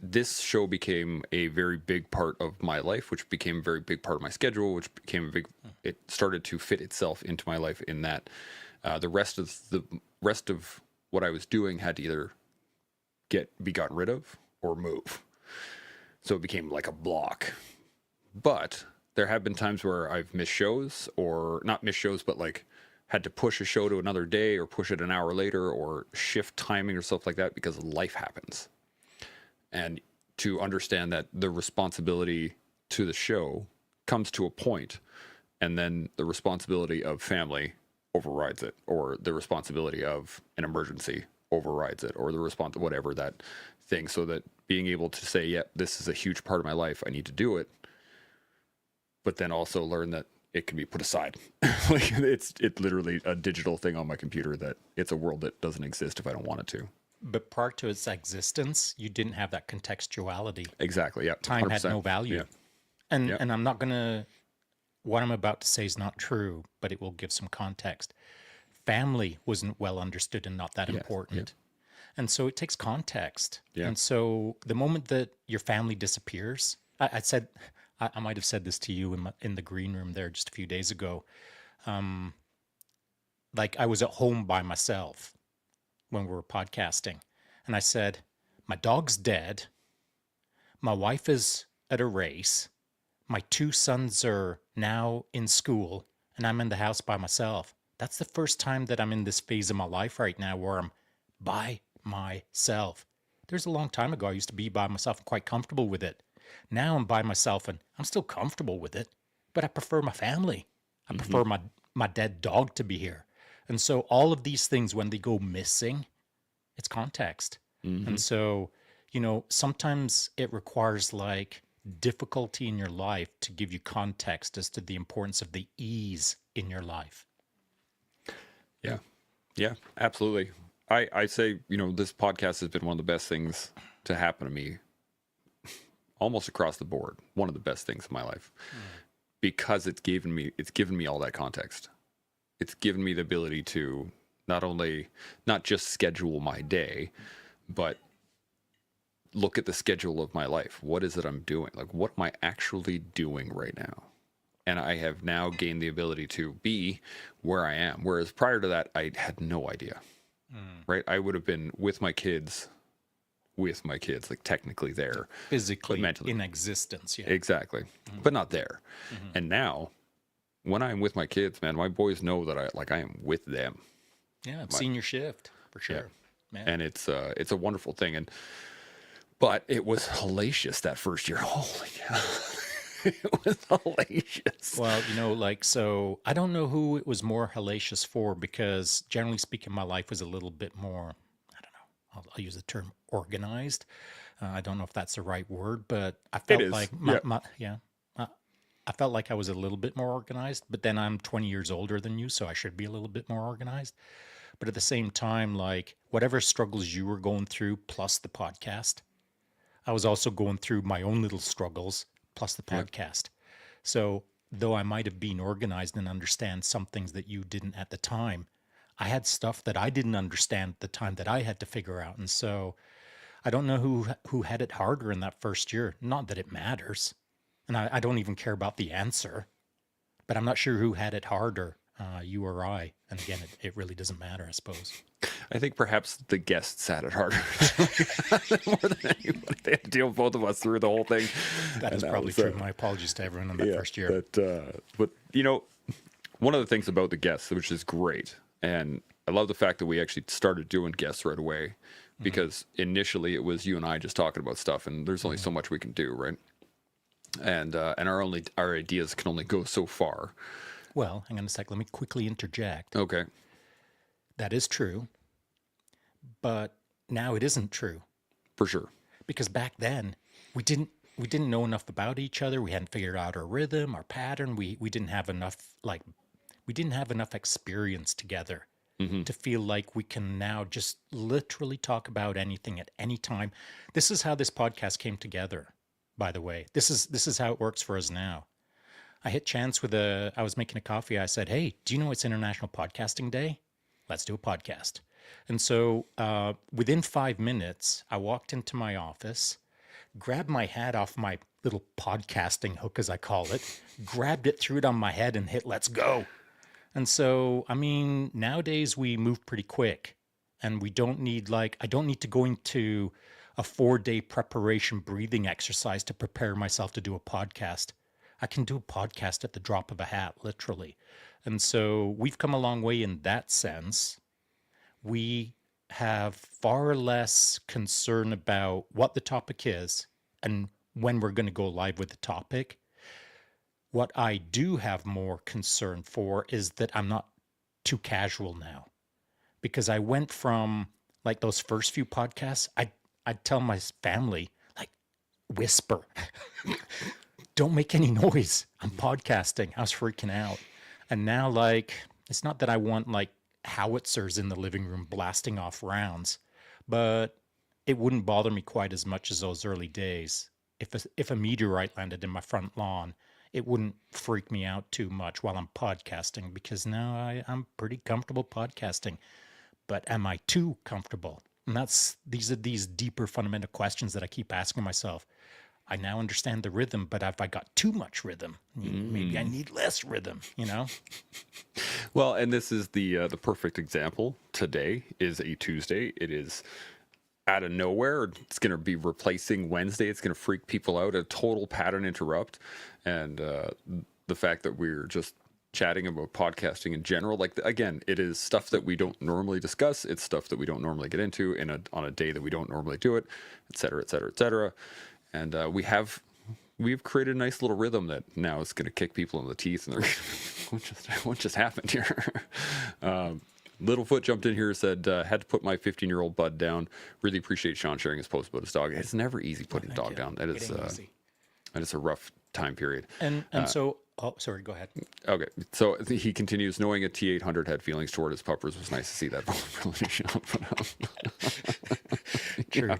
this show became a very big part of my life, which became a very big part of my schedule, which became it started to fit itself into my life in that the rest of what I was doing had to either be gotten rid of or move. So it became like a block. But there have been times where I've missed shows, or not missed shows, but like had to push a show to another day or push it an hour later or shift timing or stuff like that because life happens. And to understand that the responsibility to the show comes to a point, and then the responsibility of family overrides it, or the responsibility of an emergency overrides it, or the whatever that thing. So that being able to say, yeah, this is a huge part of my life, I need to do it, but then also learn that it can be put aside. Like it's literally a digital thing on my computer, that it's a world that doesn't exist if I don't want it to. But prior to its existence, you didn't have that contextuality. Exactly. Yeah. Time had 100%. no value. Yeah. And I'm not going to, what I'm about to say is not true, but it will give some context. Family wasn't well understood and not that important. And so it takes context. Yeah. And so the moment that your family disappears, I said, I might have said this to you in the green room there just a few days ago. Like I was at home by myself when we were podcasting. And I said, my dog's dead. My wife is at a race. My 2 sons are now in school, and I'm in the house by myself. That's the first time that I'm in this phase of my life right now where I'm by myself. There's a long time ago I used to be by myself and quite comfortable with it. Now I'm by myself and I'm still comfortable with it, but I prefer my family. I prefer my dead dog to be here. And so all of these things, when they go missing, it's context. And so, sometimes it requires like difficulty in your life to give you context as to the importance of the ease in your life. Yeah. Yeah, absolutely. I say, this podcast has been one of the best things to happen to me almost across the board. One of the best things in my life, because it's given me all that context. It's given me the ability to not just schedule my day, but look at the schedule of my life. What is it I'm doing? Like, what am I actually doing right now? And I have now gained the ability to be where I am. Whereas prior to that, I had no idea, right? I would have been with my kids, like technically there. Physically mentally. in existence, yeah. Exactly. But not there. And now, when I'm with my kids, man, my boys know that I am with them. Yeah, I've seen your shift, for sure. Yeah. And it's a wonderful thing. But it was hellacious that first year. Holy cow. It was hellacious. Well, so I don't know who it was more hellacious for, because generally speaking, my life was a little bit more, I don't know, I'll use the term organized. I don't know if that's the right word, but I felt like I felt like I was a little bit more organized, but then I'm 20 years older than you, so I should be a little bit more organized. But at the same time, like whatever struggles you were going through, plus the podcast, I was also going through my own little struggles, plus the podcast. So though I might have been organized and understand some things that you didn't at the time, I had stuff that I didn't understand at the time that I had to figure out. And so I don't know who had it harder in that first year. Not that it matters. And I don't even care about the answer, but I'm not sure who had it harder, you or I. And again, it really doesn't matter, I suppose. I think perhaps the guests had it harder more than anybody. They had to deal with both of us through the whole thing. That is probably true. My apologies to everyone in that first year. But one of the things about the guests, which is great, and I love the fact that we actually started doing guests right away, because initially it was you and I just talking about stuff, and there's only so much we can do, right? And our ideas can only go so far. Well, hang on a sec. Let me quickly interject. Okay. That is true, but now it isn't true. For sure. Because back then we didn't we didn't know enough about each other. We hadn't figured out our rhythm, our pattern. We didn't have enough we didn't have enough experience together to feel like we can now just literally talk about anything at any time. This is how this podcast came together, by the way. This is how it works for us now. I hit Chance with I was making a coffee. I said, "Hey, do you know it's International Podcasting Day? Let's do a podcast." And so within 5 minutes, I walked into my office, grabbed my hat off my little podcasting hook, as I call it, grabbed it, threw it on my head, and hit let's go. And so, I mean, nowadays we move pretty quick, and we don't need I don't need to go into a 4-day preparation breathing exercise to prepare myself to do a podcast. I can do a podcast at the drop of a hat, literally. And so we've come a long way in that sense. We have far less concern about what the topic is and when we're going to go live with the topic. What I do have more concern for is that I'm not too casual now, because I went from like those first few podcasts, I'd tell my family, like, whisper, don't make any noise. I'm podcasting. I was freaking out. And now, like, it's not that I want like howitzers in the living room blasting off rounds, but it wouldn't bother me quite as much as those early days. If a meteorite landed in my front lawn, it wouldn't freak me out too much while I'm podcasting, because now I'm pretty comfortable podcasting. But am I too comfortable? And these are these deeper fundamental questions that I keep asking myself. I now understand the rhythm, but have I got too much rhythm? Maybe I need less rhythm, you know? Well, and this is the perfect example. Today is a Tuesday. It is out of nowhere. It's going to be replacing Wednesday. It's going to freak people out. A total pattern interrupt. And the fact that we're just chatting about podcasting in general, like, again, it is stuff that we don't normally discuss. It's stuff that we don't normally get into on a day that we don't normally do it, et cetera, et cetera, et cetera. And we've created a nice little rhythm that now is going to kick people in the teeth. And they're what just happened here? Littlefoot jumped in here and said, had to put my 15-year-old bud down. Really appreciate Shaun sharing his post about his dog. It's never easy putting a dog down. That is a rough time period. And so, oh, sorry, go ahead. Okay. So he continues, knowing a T800 had feelings toward his puppers was nice to see that vulnerability shown.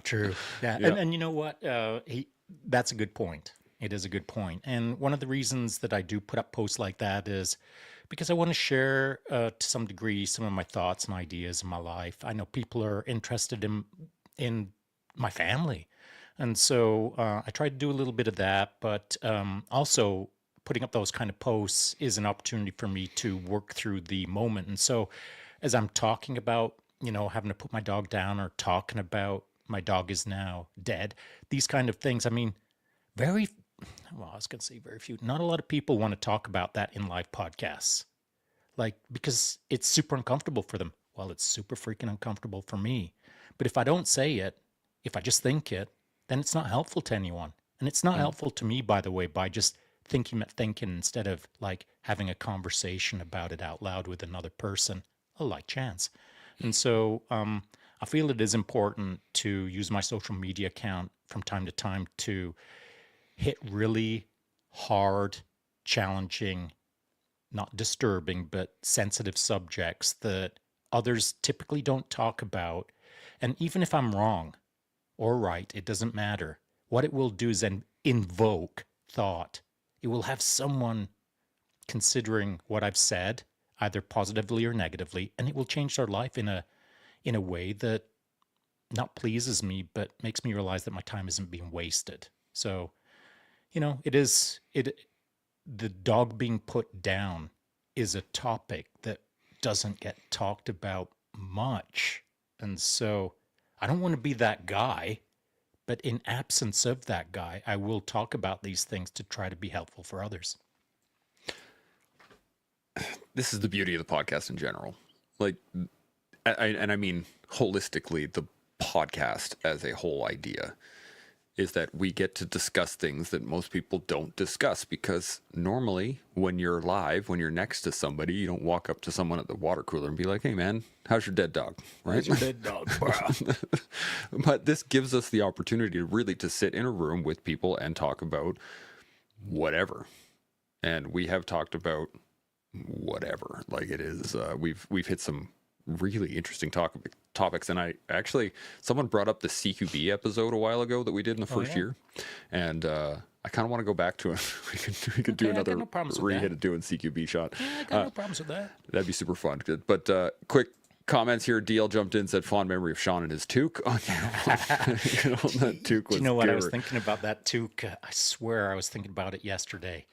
True. Yeah. And you know what? That's a good point. It is a good point. And one of the reasons that I do put up posts like that is because I want to share to some degree some of my thoughts and ideas in my life. I know people are interested in my family. And so I try to do a little bit of that, but also putting up those kind of posts is an opportunity for me to work through the moment. And so as I'm talking about, having to put my dog down, or talking about my dog is now dead, these kind of things, I mean, I was going to say very few, not a lot of people want to talk about that in live podcasts, because it's super uncomfortable for them. Well, it's super freaking uncomfortable for me. But if I don't say it, if I just think it, then it's not helpful to anyone. And it's not helpful to me, by the way, by just thinking instead of like having a conversation about it out loud with another person, like Chance. And so I feel it is important to use my social media account from time to time to hit really hard, challenging, not disturbing, but sensitive subjects that others typically don't talk about. And even if I'm wrong or right, it doesn't matter. What it will do is then invoke thought. It will have someone considering what I've said, either positively or negatively, and it will change their life in a way that not pleases me, but makes me realize that my time isn't being wasted. So, the dog being put down is a topic that doesn't get talked about much. And so I don't want to be that guy, but in absence of that guy, I will talk about these things to try to be helpful for others. This is the beauty of the podcast in general. Like, I mean holistically, the podcast as a whole idea is that we get to discuss things that most people don't discuss, because normally when you're live, when you're next to somebody, you don't walk up to someone at the water cooler and be like, hey man, how's your dead dog? Right? How's your dead dog, bro? But this gives us the opportunity to really to sit in a room with people and talk about whatever. And we have talked about whatever. Like, it is, we've hit some really interesting topics. And I actually, someone brought up the CQB episode a while ago that we did in the first year, and I kind of want to go back to it. We could do another re-hit of doing CQB shot. Yeah, I got no problems with that. That'd be super fun. But quick comments here. DL jumped in, said fond memory of Shaun and his toque. Oh, that toque was. Do you know what I was thinking about that toque? I swear I was thinking about it yesterday,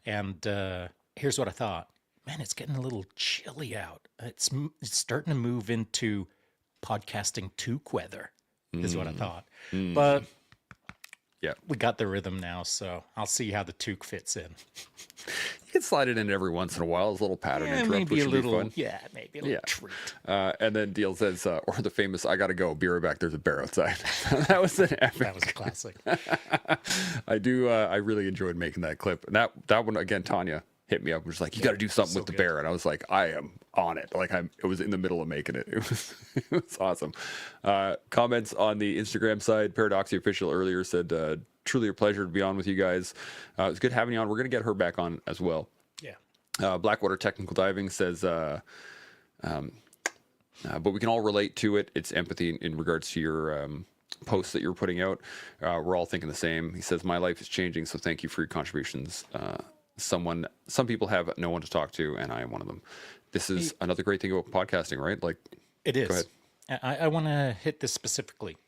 and here's what I thought. Man, it's getting a little chilly out. It's starting to move into podcasting toque weather, is what I thought. But yeah, we got the rhythm now, so I'll see how the toque fits in. You can slide it in every once in a while as a little pattern interrupt, maybe which a would little, be fun. yeah, maybe a little treat. And then Deal says, or the famous, I gotta go, be right back, there's a bear outside. That was an epic. That was a classic. I really enjoyed making that clip. And that one, again, Tanya hit me up and was like, you got to do something with the bear. And I was like, I am on it. Like, it was in the middle of making it. It was awesome. Comments on the Instagram side. Paradoxy Official earlier said, truly a pleasure to be on with you guys. It was good having you on. We're going to get her back on as well. Yeah. Blackwater Technical Diving says, but we can all relate to it. It's empathy in regards to your posts that you're putting out. We're all thinking the same. He says, my life is changing, so thank you for your contributions. Some people have no one to talk to, and I am one of them. This is another great thing about podcasting, right? Like, it is. Go ahead. I want to hit this specifically.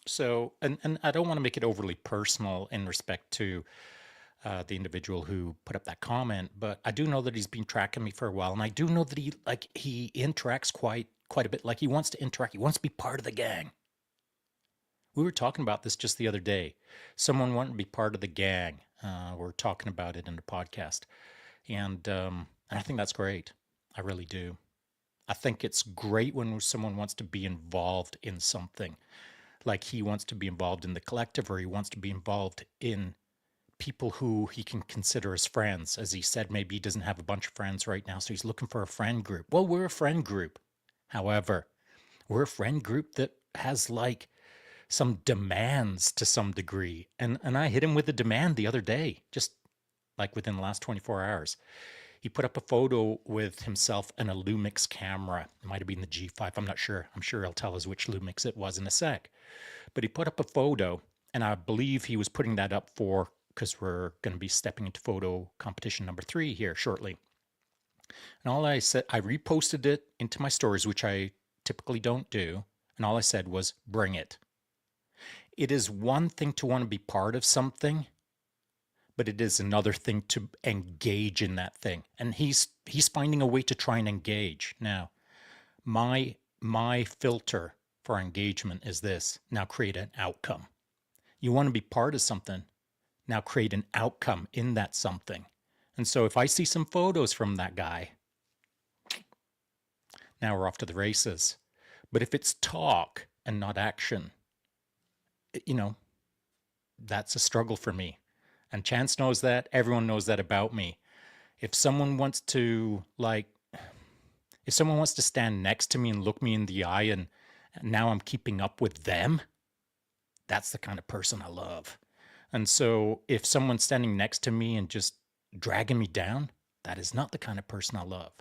So, and I don't want to make it overly personal in respect to the individual who put up that comment, but I do know that he's been tracking me for a while, and I do know that he interacts quite a bit. Like, he wants to interact. He wants to be part of the gang. We were talking about this just the other day. Someone wanted to be part of the gang. We're talking about it in the podcast, and I think that's great. I really do. I think it's great when someone wants to be involved in something, like he wants to be involved in the collective, or he wants to be involved in people who he can consider as friends. As he said, maybe he doesn't have a bunch of friends right now, so he's looking for a friend group. Well, we're a friend group. However, we're a friend group that has like some demands to some degree. And I hit him with a demand the other day, just like within the last 24 hours. He put up a photo with himself and a Lumix camera. It might have been the G5. I'm not sure. I'm sure he'll tell us which Lumix it was in a sec. But he put up a photo, and I believe he was putting that up because we're going to be stepping into photo competition number 3 here shortly. And all I said, I reposted it into my stories, which I typically don't do. And all I said was, bring it. It is one thing to want to be part of something, but it is another thing to engage in that thing. And he's finding a way to try and engage. Now, my filter for engagement is this. Now create an outcome. You want to be part of something. Now create an outcome in that something. And so if I see some photos from that guy, now we're off to the races. But if it's talk and not action, that's a struggle for me. And Chance knows that. Everyone knows that about me. If someone wants to stand next to me and look me in the eye and now I'm keeping up with them, that's the kind of person I love. And so if someone's standing next to me and just dragging me down, that is not the kind of person I love.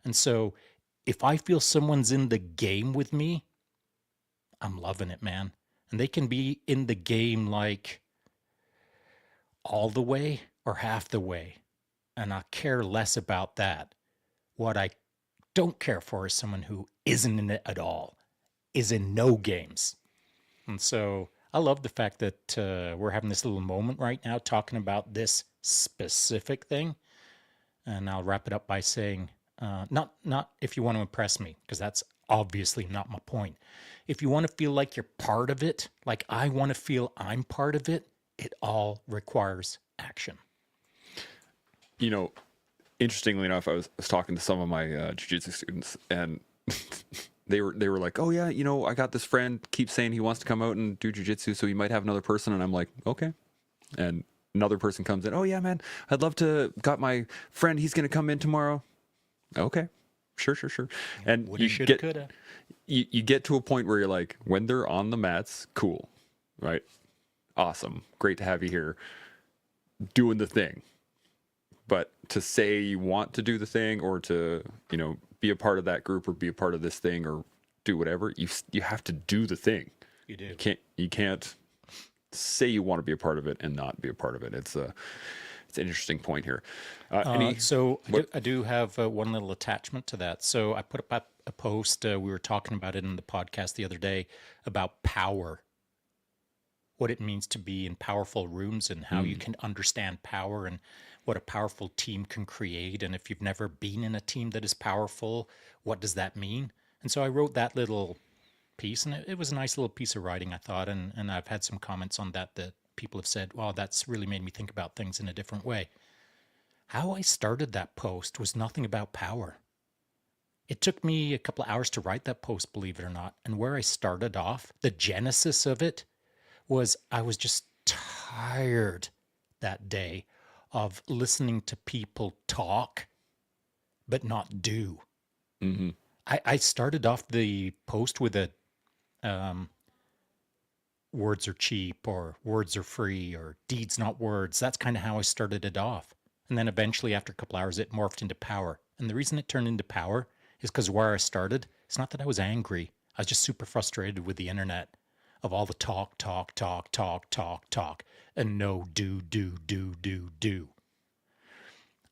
And so if I feel someone's in the game with me, I'm loving it, man. And they can be in the game like all the way or half the way. And I care less about that. What I don't care for is someone who isn't in it at all, is in no games. And so I love the fact that we're having this little moment right now talking about this specific thing. And I'll wrap it up by saying, not if you want to impress me, because that's obviously not my point. If you want to feel like you're part of it, like I want to feel I'm part of it, it all requires action. Interestingly enough, I was talking to some of my jiu-jitsu students, and they were like, oh yeah, I got this friend keeps saying he wants to come out and do jujitsu, so he might have another person. And I'm like, okay. And another person comes in, oh yeah, man, I'd love to. Got my friend, he's gonna come in tomorrow. Okay, sure. And Woulda, you shoulda, get coulda. you get to a point where you're like, when they're on the mats, cool, right? Awesome, great to have you here, doing the thing. But to say you want to do the thing, or to be a part of that group, or be a part of this thing, or do whatever, you have to do the thing. You do. You can't say you want to be a part of it and not be a part of it. It's an interesting point here. So I do have one little attachment to that. So I put up a post. We were talking about it in the podcast the other day about power, what it means to be in powerful rooms, and how you can understand power, and what a powerful team can create. And if you've never been in a team that is powerful, what does that mean? And so I wrote that little piece, and it was a nice little piece of writing, I thought. And I've had some comments on that people have said, wow, that's really made me think about things in a different way. How I started that post was nothing about power. It took me a couple of hours to write that post, believe it or not. And where I started off, the genesis of it, was I was just tired that day of listening to people talk but not do. Mm-hmm. I started off the post with a words are cheap, or words are free, or deeds not words. That's kind of how I started it off. And then eventually, after a couple hours, it morphed into power. And the reason it turned into power is because where I started, it's not that I was angry. I was just super frustrated with the internet, of all the talk, and no do.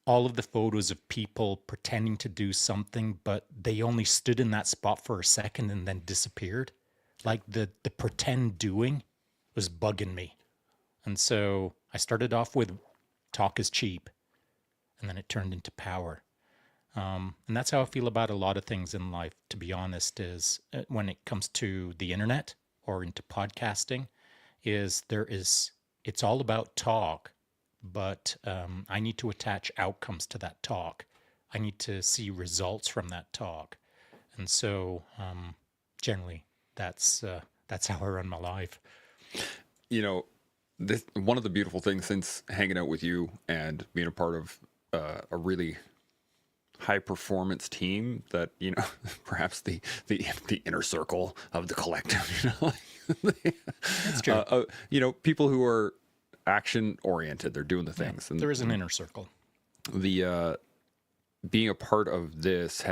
All of the photos of people pretending to do something, but they only stood in that spot for a second and then disappeared. Like the pretend doing was bugging me. And so I started off with talk is cheap, and then it turned into power. And that's how I feel about a lot of things in life, to be honest, is when it comes to the internet or into podcasting, it's all about talk, but I need to attach outcomes to that talk. I need to see results from that talk. And so generally, that's how I run my life. This one of the beautiful things since hanging out with you and being a part of a really high performance team, that perhaps the inner circle of the collective, That's true. people who are action oriented, they're doing the things. And there is an inner circle. The being a part of this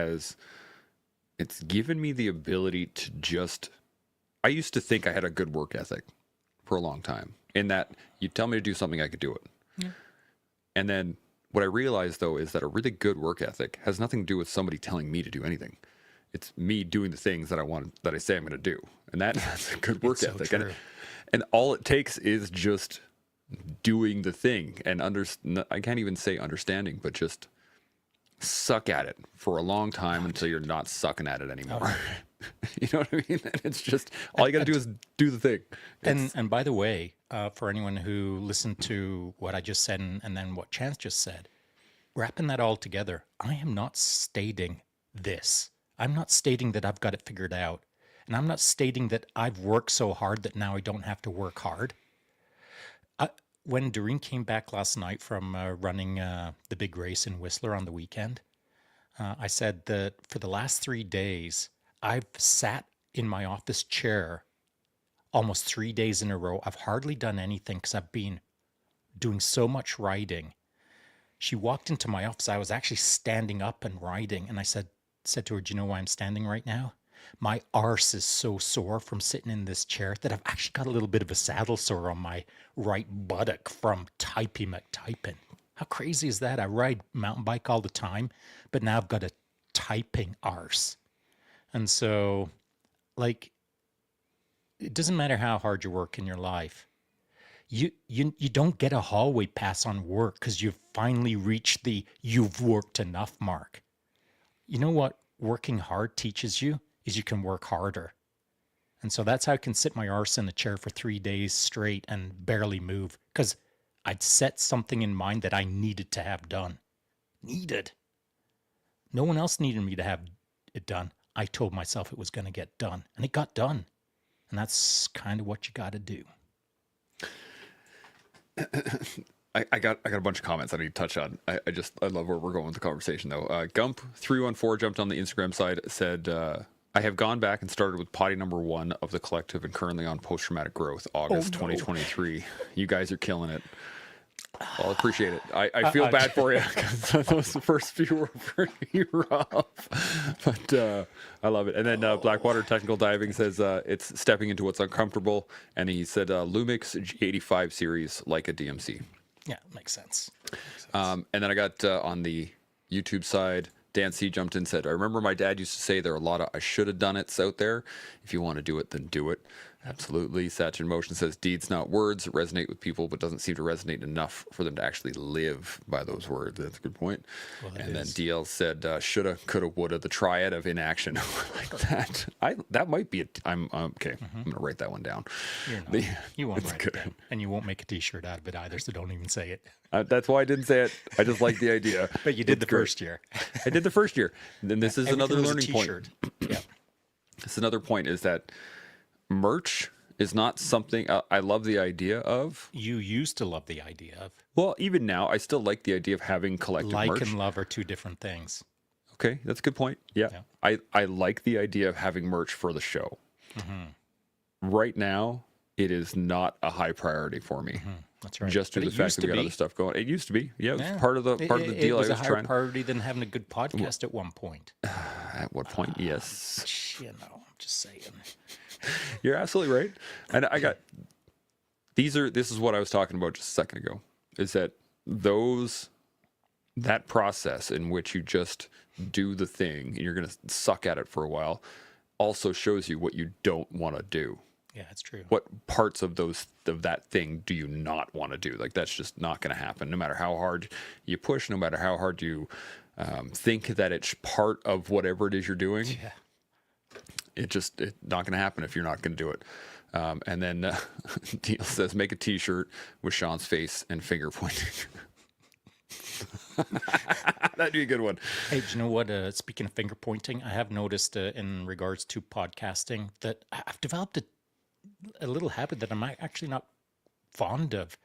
it's given me the ability to just, I used to think I had a good work ethic for a long time, in that you tell me to do something, I could do it. Yeah. And then what I realized, though, is that a really good work ethic has nothing to do with somebody telling me to do anything. It's me doing the things that I say I'm going to do. And that's a good work ethic. So and all it takes is just doing the thing, and I can't even say understanding, but just suck at it for a long time until you're not sucking at it anymore. You know what I mean? And it's just, all you got to do is do the thing. And by the way, for anyone who listened to what I just said and then what Chance just said, wrapping that all together, I am not stating this. I'm not stating that I've got it figured out. And I'm not stating that I've worked so hard that now I don't have to work hard. When Doreen came back last night from running the big race in Whistler on the weekend, I said that for the last 3 days, I've sat in my office chair almost 3 days in a row. I've hardly done anything because I've been doing so much writing. She walked into my office. I was actually standing up and writing. And I said to her, do you know why I'm standing right now? My arse is so sore from sitting in this chair that I've actually got a little bit of a saddle sore on my right buttock from typing McTyping. How crazy is that? I ride mountain bike all the time, but now I've got a typing arse. And so, like, it doesn't matter how hard you work in your life. You don't get a hallway pass on work because you've finally reached the you've worked enough mark. You know what working hard teaches you is you can work harder. And so that's how I can sit my arse in a chair for 3 days straight and barely move, because I'd set something in mind that I needed to have done. Needed. No one else needed me to have it done. I told myself it was going to get done, and it got done. And that's kind of what you got to do. I got a bunch of comments I need to touch on. I love where we're going with the conversation though. Gump314 jumped on the Instagram side, said, I have gone back and started with potty number 1 of the collective and currently on post-traumatic growth, August 2023. You guys are killing it. Well, I appreciate it. I feel bad for you because those first few were pretty rough. But I love it. And then Blackwater Technical Diving says it's stepping into what's uncomfortable. And he said Lumix G85 series like a DMC. Yeah, makes sense. And then I got on the YouTube side, Dan C jumped in and said, I remember my dad used to say there are a lot of I should have done it's out there. If you want to do it, then do it. Absolutely. Satch in Motion says deeds, not words, resonate with people, but doesn't seem to resonate enough for them to actually live by those words. That's a good point. Well, and then DL said shoulda, coulda, woulda, the triad of inaction. Like that. That might be I'm okay. I'm gonna write that one down. You're not. You won't write it down, and you won't make a T-shirt out of it either. So don't even say it. That's why I didn't say it. I just like the idea. But you did the first year. I did the first year. And then this is another learning point. Yeah. This another point is that merch is not something I love the idea of. You used to love the idea of. Well, even now, I still like the idea of having collective merch. Like and love are two different things. Okay, that's a good point. Yeah. I like the idea of having merch for the show. Mm-hmm. Right now, it is not a high priority for me. Mm-hmm. That's right. Just due to the fact that we got other stuff going. It used to be. Yeah, it was part of the deal. It was a higher priority than having a good podcast at one point. At what point? Yes. You know, I'm just saying. You're absolutely right. And I got this is what I was talking about just a second ago, is that that process in which you just do the thing and you're going to suck at it for a while also shows you what you don't want to do. Yeah, that's true. What parts of that thing do you not want to do? Like, that's just not going to happen. No matter how hard you push, no matter how hard you think that it's part of whatever it is you're doing. Yeah. It's not going to happen if you're not going to do it. And then Deal says, make a T-shirt with Shaun's face and finger pointing. That'd be a good one. Hey, do you know what? Speaking of finger pointing, I have noticed in regards to podcasting that I've developed a little habit that I'm actually not fond of.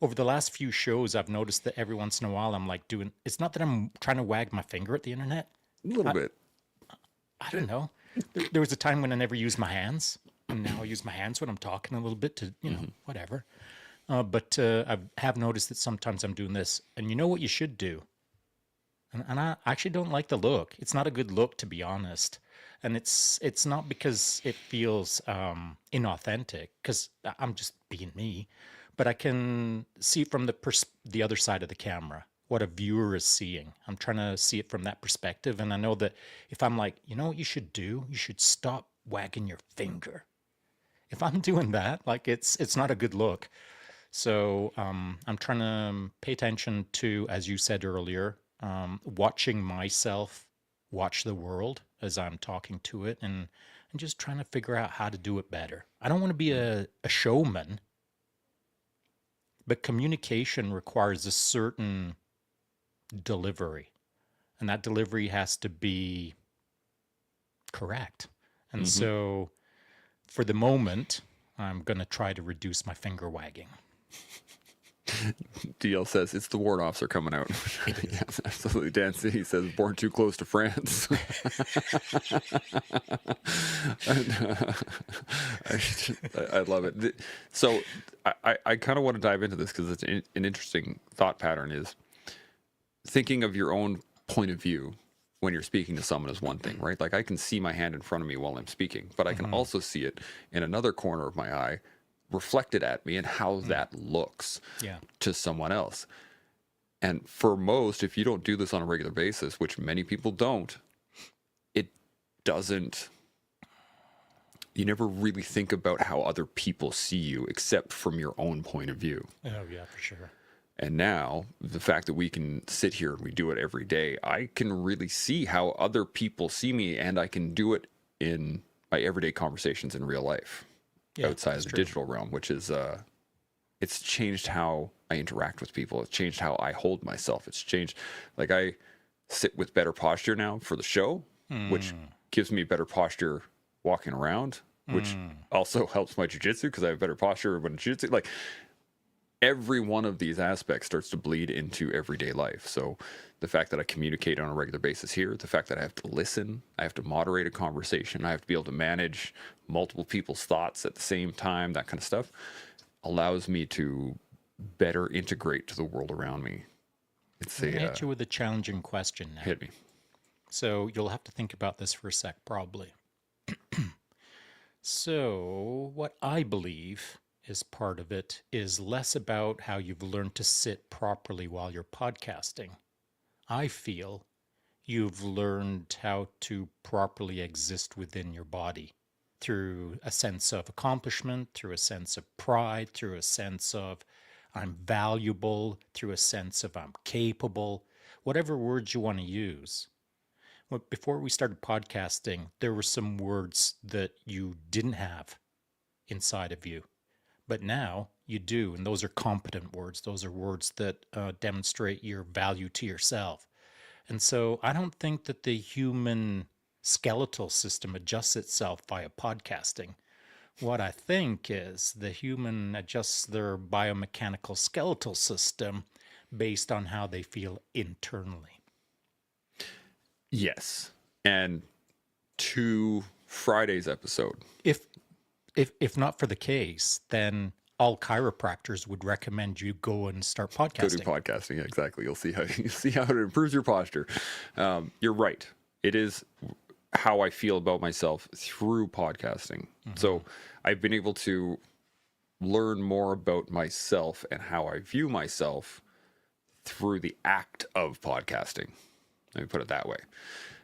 Over the last few shows, I've noticed that every once in a while I'm like it's not that I'm trying to wag my finger at the internet. A little bit. I don't know. There was a time when I never used my hands, and now I use my hands when I'm talking a little bit to, whatever. But I have noticed that sometimes I'm doing this, and you know what you should do? And I actually don't like the look. It's not a good look, to be honest. And it's not because it feels inauthentic, because I'm just being me. But I can see from the other side of the camera what a viewer is seeing. I'm trying to see it from that perspective. And I know that if I'm like, you know what you should do? You should stop wagging your finger. If I'm doing that, like it's not a good look. So I'm trying to pay attention to, as you said earlier, watching myself watch the world as I'm talking to it and just trying to figure out how to do it better. I don't want to be a showman, but communication requires a certain delivery, and that delivery has to be correct. And so for the moment, I'm going to try to reduce my finger wagging. DL says it's the warrant officer coming out. Yes, absolutely. Dan C says born too close to France. And, I love it. So I kind of want to dive into this because it's an interesting thought pattern. Is thinking of your own point of view when you're speaking to someone is one thing, right? Like, I can see my hand in front of me while I'm speaking, but I can also see it in another corner of my eye reflected at me and how that looks to someone else. And for most, if you don't do this on a regular basis, which many people don't, you never really think about how other people see you except from your own point of view. Oh, yeah, for sure. And now, the fact that we can sit here and we do it every day, I can really see how other people see me, and I can do it in my everyday conversations in real life, outside of the digital realm, which is, it's changed how I interact with people. It's changed how I hold myself. It's changed, like, I sit with better posture now for the show, which gives me better posture walking around, which also helps my jiu-jitsu because I have better posture when jiu-jitsu. Like every one of these aspects starts to bleed into everyday life. So the fact that I communicate on a regular basis here, the fact that I have to listen, I have to moderate a conversation, I have to be able to manage multiple people's thoughts at the same time, that kind of stuff allows me to better integrate to the world around me. It's I'm going to a hit you with a challenging question now. hit me. So you'll have to think about this for a sec, probably. So, what I believe is part of it is less about how you've learned to sit properly while you're podcasting. I feel you've learned how to properly exist within your body through a sense of accomplishment, through a sense of pride, through a sense of I'm valuable, through a sense of I'm capable, whatever words you want to use. Well, before we started podcasting, there were some words that you didn't have inside of you, but now you do. And those are competent words. Those are words that demonstrate your value to yourself. And so I don't think that the human skeletal system adjusts itself via podcasting. What I think is the human adjusts their biomechanical skeletal system based on how they feel internally. Yes. And to Friday's episode. If not for the case, then all chiropractors would recommend you go and start podcasting. Go do podcasting. Yeah, exactly. You'll see how it improves your posture. You're right. It is how I feel about myself through podcasting. So I've been able to learn more about myself and how I view myself through the act of podcasting. Let me put it that way.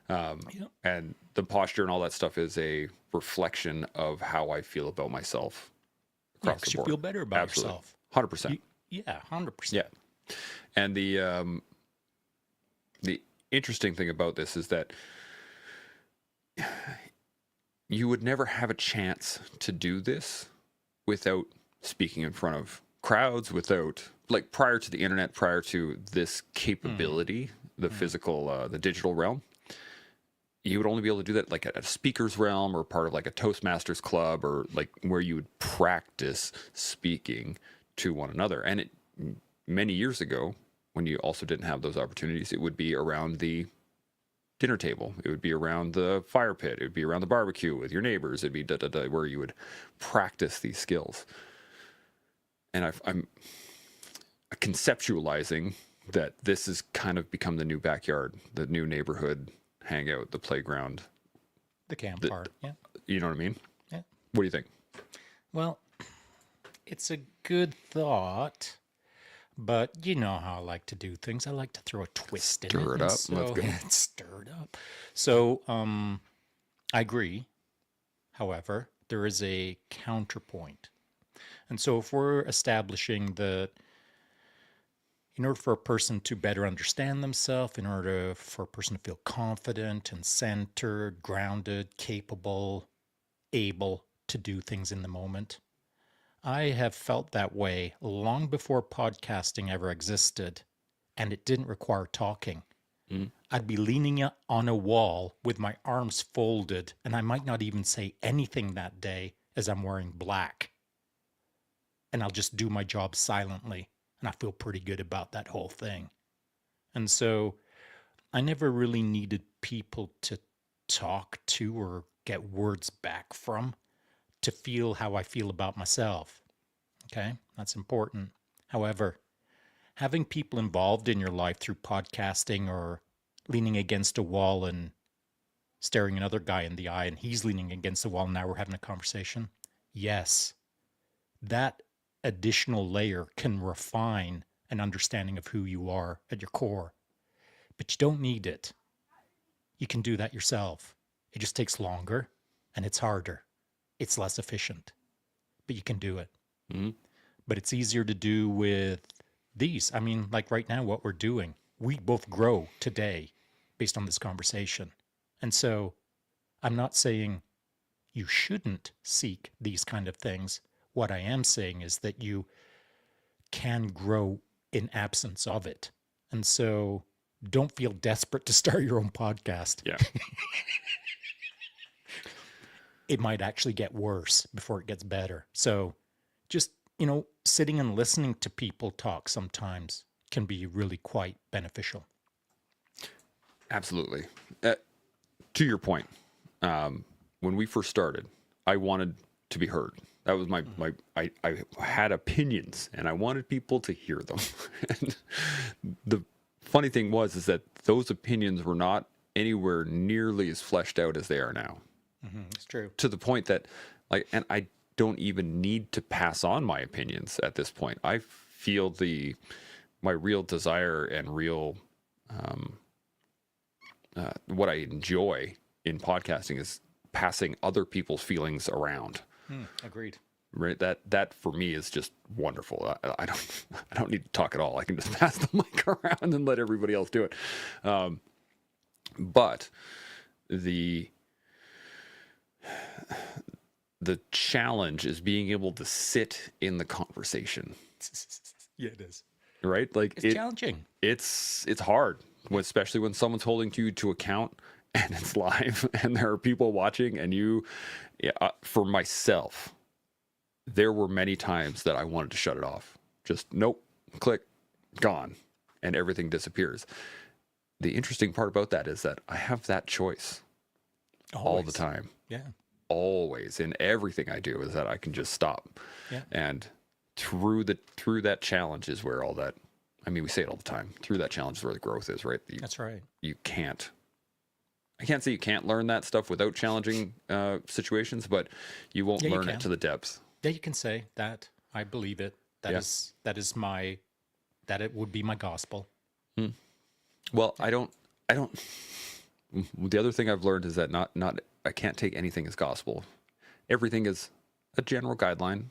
And the posture and all that stuff is a reflection of how I feel about myself across the You board. feel better about yourself. 100%. Yeah, 100%. Yeah. And the interesting thing about this is that you would never have a chance to do this without speaking in front of crowds, without, like, prior to the internet, prior to this capability, the physical, the digital realm. You would only be able to do that like at a speaker's realm or part of like a Toastmasters club or like where you would practice speaking to one another. And many years ago, when you also didn't have those opportunities, it would be around the dinner table. It would be around the fire pit. It would be around the barbecue with your neighbors. It'd be where you would practice these skills. And I'm conceptualizing that this has kind of become the new backyard, the new neighborhood hangout, the playground, The campfire. Yeah. you know what I mean? Yeah. What do you think? Well, it's a good thought, but you know how I like to do things. I like to throw a twist in it. Stir it and up. So, Let's go. Stir it up. So, I agree. However, there is a counterpoint. And so if we're establishing that in order for a person to better understand themselves, in order for a person to feel confident and centered, grounded, capable, able to do things in the moment, I have felt that way long before podcasting ever existed, and it didn't require talking. I'd be leaning on a wall with my arms folded, and I might not even say anything that day as I'm wearing black. And I'll just do my job silently. And I feel pretty good about that whole thing. And so I never really needed people to talk to or get words back from to feel how I feel about myself. Okay, that's important. However, having people involved in your life through podcasting or leaning against a wall and staring another guy in the eye and he's leaning against the wall and now we're having a conversation. Yes, that additional layer can refine an understanding of who you are at your core, but you don't need it. You can do that yourself. It just takes longer and it's harder. It's less efficient, but you can do it. But it's easier to do with these. I mean, like right now, what we're doing, we both grow today based on this conversation. And so I'm not saying you shouldn't seek these kind of things. What I am saying is that you can grow in absence of it. And so don't feel desperate to start your own podcast. Yeah. it might actually get worse before it gets better. So just, sitting and listening to people talk sometimes can be really quite beneficial. Absolutely. To your point, when we first started, I wanted to be heard. That was I had opinions and I wanted people to hear them. And the funny thing is that those opinions were not anywhere nearly as fleshed out as they are now. It's true. To the point that, and I don't even need to pass on my opinions at this point. I feel my real desire and real, what I enjoy in podcasting is passing other people's feelings around. Agreed. Right. That for me is just wonderful. I don't need to talk at all. I can just pass the mic around and let everybody else do it. But the challenge is being able to sit in the conversation. Yeah, it is. Right? Like it's challenging. It's hard, especially when someone's holding you to account and it's live and there are people watching and for myself, there were many times that I wanted to shut it off. Just nope, click, gone, and everything disappears. The interesting part about that is that I have that choice all the time. Yeah. Always in everything I do is that I can just stop. Yeah. And through that challenge is where all that, I mean, we say it all the time, through that challenge is where the growth is, right? That's right. I can't say you can't learn that stuff without challenging situations, but you won't learn it to the depth. Yeah, you can say that. I believe it. That it would be my gospel. Well, I don't, the other thing I've learned is that I can't take anything as gospel. Everything is a general guideline.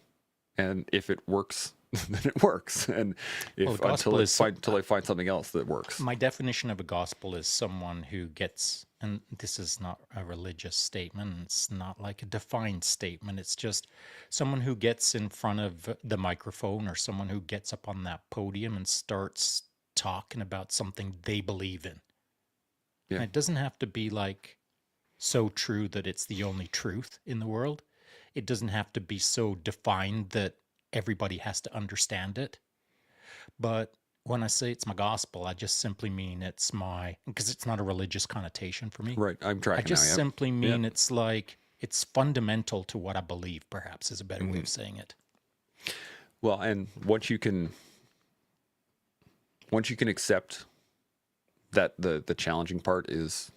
And if it works, then it works. And until I find something else that works. My definition of a gospel is someone who gets, and this is not a religious statement, it's not like a defined statement, it's just someone who gets in front of the microphone or someone who gets up on that podium and starts talking about something they believe in. Yeah. And it doesn't have to be like so true that it's the only truth in the world. It doesn't have to be so defined that everybody has to understand it. But when I say it's my gospel, I just simply mean it's because it's not a religious connotation for me. Right, I'm tracking. I just simply mean it's like, it's fundamental to what I believe, perhaps, is a better way of saying it. Well, and once you can accept that the challenging part is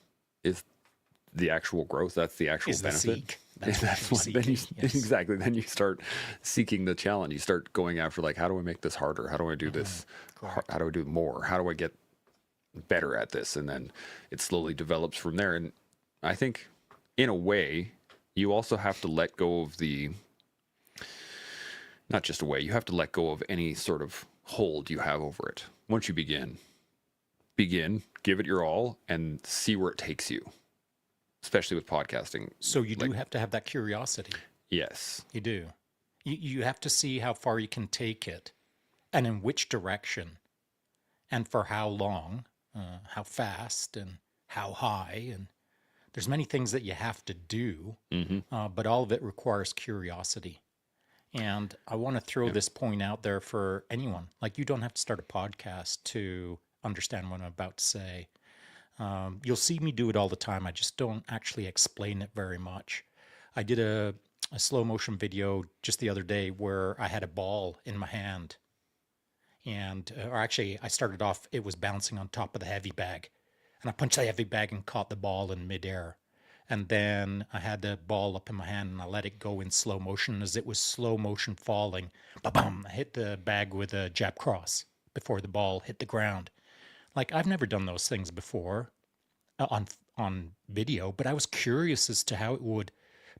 the actual growth, that's the actual benefit. Exactly. Then you start seeking the challenge. You start going after, like, how do I make this harder? How do I do this? How do I do more? How do I get better at this? And then it slowly develops from there. And I think, in a way, you also have to let go of not just a way, you have to let go of any sort of hold you have over it. Once you begin, give it your all, and see where it takes you. Especially with podcasting. So you do have to have that curiosity. Yes. You do. You have to see how far you can take it and in which direction and for how long, how fast and how high. And there's many things that you have to do, but all of it requires curiosity. And I want to throw this point out there for anyone. Like, you don't have to start a podcast to understand what I'm about to say. You'll see me do it all the time. I just don't actually explain it very much. I did a slow motion video just the other day where I had a ball in my hand. Or actually, I started off, it was bouncing on top of the heavy bag. And I punched the heavy bag and caught the ball in midair. And then I had the ball up in my hand and I let it go in slow motion. As it was slow motion falling, ba-bum, I hit the bag with a jab cross before the ball hit the ground. Like, I've never done those things before on video, but I was curious as to how it would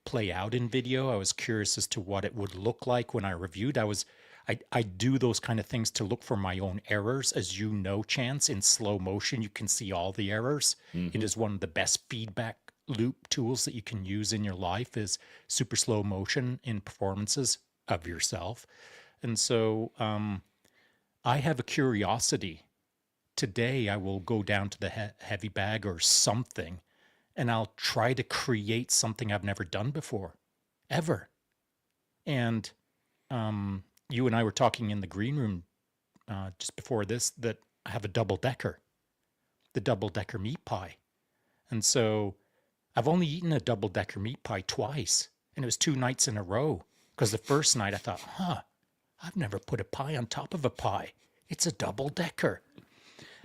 play out in video. I was curious as to what it would look like when I reviewed. I do those kind of things to look for my own errors. As you know, Chance, in slow motion, you can see all the errors. It is one of the best feedback loop tools that you can use in your life, is super slow motion in performances of yourself. And so I have a curiosity. Today, I will go down to the heavy bag or something and I'll try to create something I've never done before, ever. And you and I were talking in the green room just before this that I have a the double-decker meat pie. And so I've only eaten a double-decker meat pie twice, and it was 2 nights in a row. Because the first night I thought, I've never put a pie on top of a pie. It's a double-decker.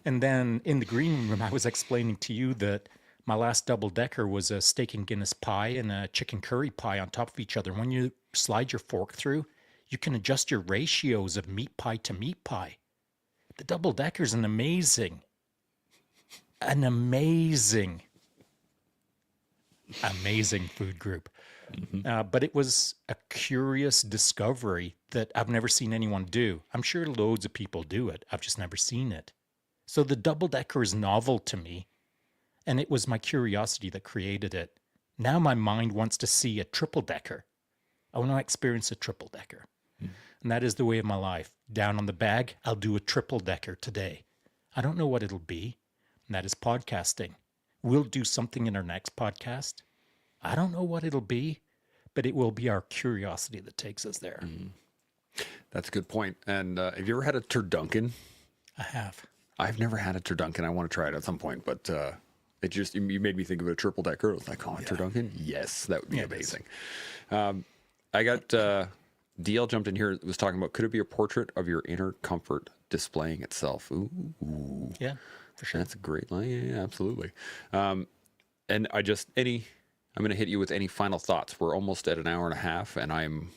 And then in the green room, I was explaining to you that my last double-decker was a steak and Guinness pie and a chicken curry pie on top of each other. When you slide your fork through, you can adjust your ratios of meat pie to meat pie. The double-decker is an amazing food group. But it was a curious discovery that I've never seen anyone do. I'm sure loads of people do it. I've just never seen it. So the double-decker is novel to me, and it was my curiosity that created it. Now my mind wants to see a triple-decker. I want to experience a triple-decker. And that is the way of my life. Down on the bag, I'll do a triple-decker today. I don't know what it'll be, and that is podcasting. We'll do something in our next podcast. I don't know what it'll be, but it will be our curiosity that takes us there. That's a good point. And have you ever had a turducken? I have. I've never had a turducken. I want to try it at some point, but you made me think of a triple decker. I was like, a turducken? Yes, that would be amazing. I got DL jumped in here. Was talking about, could it be a portrait of your inner comfort displaying itself? Ooh. Yeah, for sure. That's a great line. Yeah, absolutely. And I'm going to hit you with any final thoughts. We're almost at an hour and a half, and I'm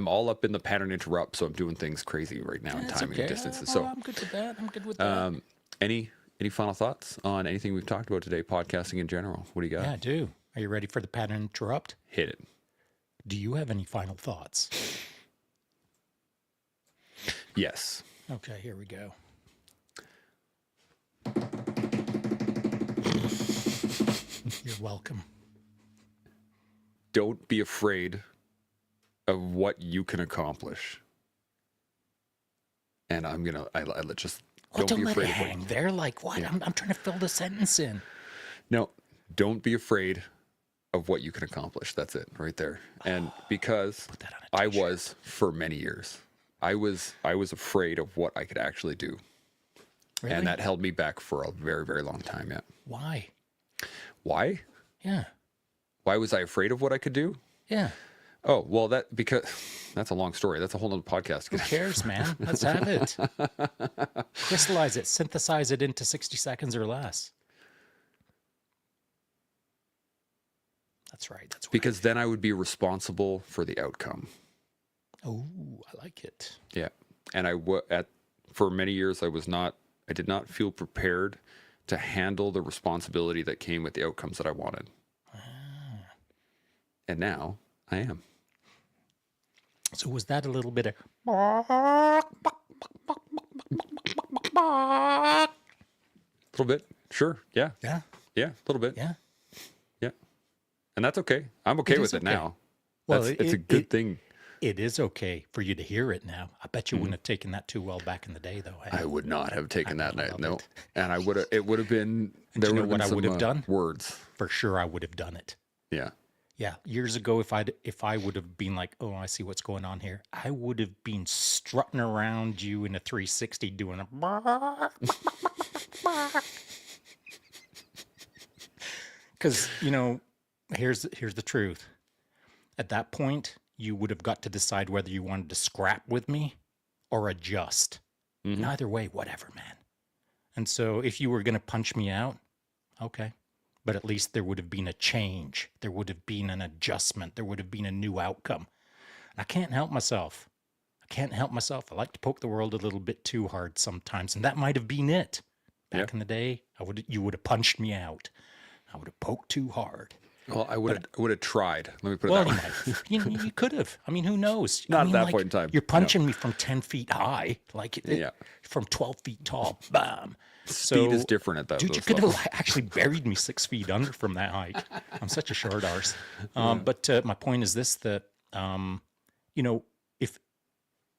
all up in the pattern interrupt, so I'm doing things crazy right now in timing and distances. So I'm good with that. I'm good with that. Any final thoughts on anything we've talked about today, podcasting in general? What do you got? Yeah, I do. Are you ready for the pattern interrupt? Hit it. Do you have any final thoughts? Yes. Okay, here we go. You're welcome. Don't be afraid of what you can accomplish. And I'm going to, I just Well, don't be let afraid it of hang there. Like, what? Yeah. I'm trying to fill the sentence in. No, don't be afraid of what you can accomplish. That's it right there. And because Put that on a I t-shirt. was for many years, I was afraid of what I could actually do. Really? And that held me back for a very, very long time. Yeah. Why? Why? Yeah. Why was I afraid of what I could do? Yeah. Oh, well, because that's a long story. That's a whole other podcast. Who cares, man? Let's have it. Crystallize it. Synthesize it into 60 seconds or less. That's right. That's Because then I would be responsible for the outcome. Oh, I like it. Yeah. And for many years, I did not feel prepared to handle the responsibility that came with the outcomes that I wanted. And now I am. So was that a little bit of... A little bit. Sure. Yeah. Yeah. Yeah. A little bit. Yeah. Yeah. And that's okay. I'm okay It with is it okay. now. Well, It's a good thing. It is okay for you to hear it now. I bet you wouldn't have taken that too well back in the day, though. Hey? I would not have taken that night. love No. it. And it would have been, And there you know would have what been I some would have done? words. For sure, I would have done it. Yeah. Yeah, years ago, if I would have been like, oh, I see what's going on here, I would have been strutting around you in a 360 doing a... Because, here's the truth. At that point, you would have got to decide whether you wanted to scrap with me or adjust. Mm-hmm. And either way, whatever, man. And so if you were going to punch me out, okay. But at least there would have been a change. There would have been an adjustment. There would have been a new outcome. I can't help myself. I like to poke the world a little bit too hard sometimes. And that might have been it. Back in the day, you would have punched me out. I would have poked too hard. Well, I would have tried. Let me put it that way. You could have. I mean, who knows? Not I mean, at that point in time. You're punching me from 10 feet high, Yeah. from 12 feet tall. Bam. Speed is different at that. Dude, you could have actually buried me 6 feet under from that height. I'm such a short arse. But my point is this, that, if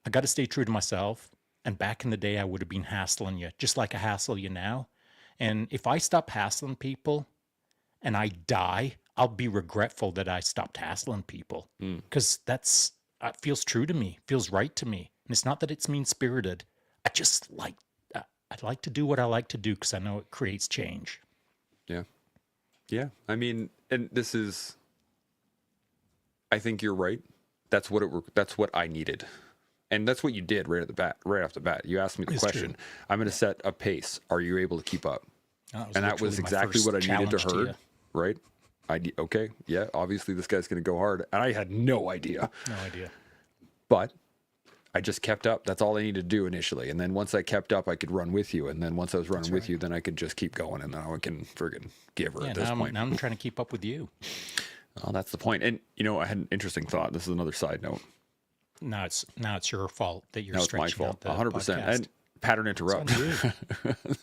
I got to stay true to myself, and back in the day, I would have been hassling you, just like I hassle you now. And if I stop hassling people, and I die, I'll be regretful that I stopped hassling people, because that's feels true to me, feels right to me. And it's not that it's mean spirited. I just like I like to do what I like to do because I know it creates change. Yeah. Yeah. I mean, and this is, I think you're right. That's what I needed. And that's what you did right off the bat. You asked me the It's question. true. I'm going to set a pace. Are you able to keep up? That And that was literally my exactly first what I needed to challenge you. heard, right? Okay, yeah, obviously this guy's going to go hard. And I had no idea. No idea. But I just kept up. That's all I needed to do initially. And then once I kept up, I could run with you. And then once I was running with you, then I could just keep going. And now I can friggin' give her Yeah, at this point. now I'm trying to keep up with you. Well, that's the point. And, I had an interesting thought. This is another side note. Now it's your fault that you're Now it's my stretching fault. out the 100%. podcast. And pattern interrupt. It's on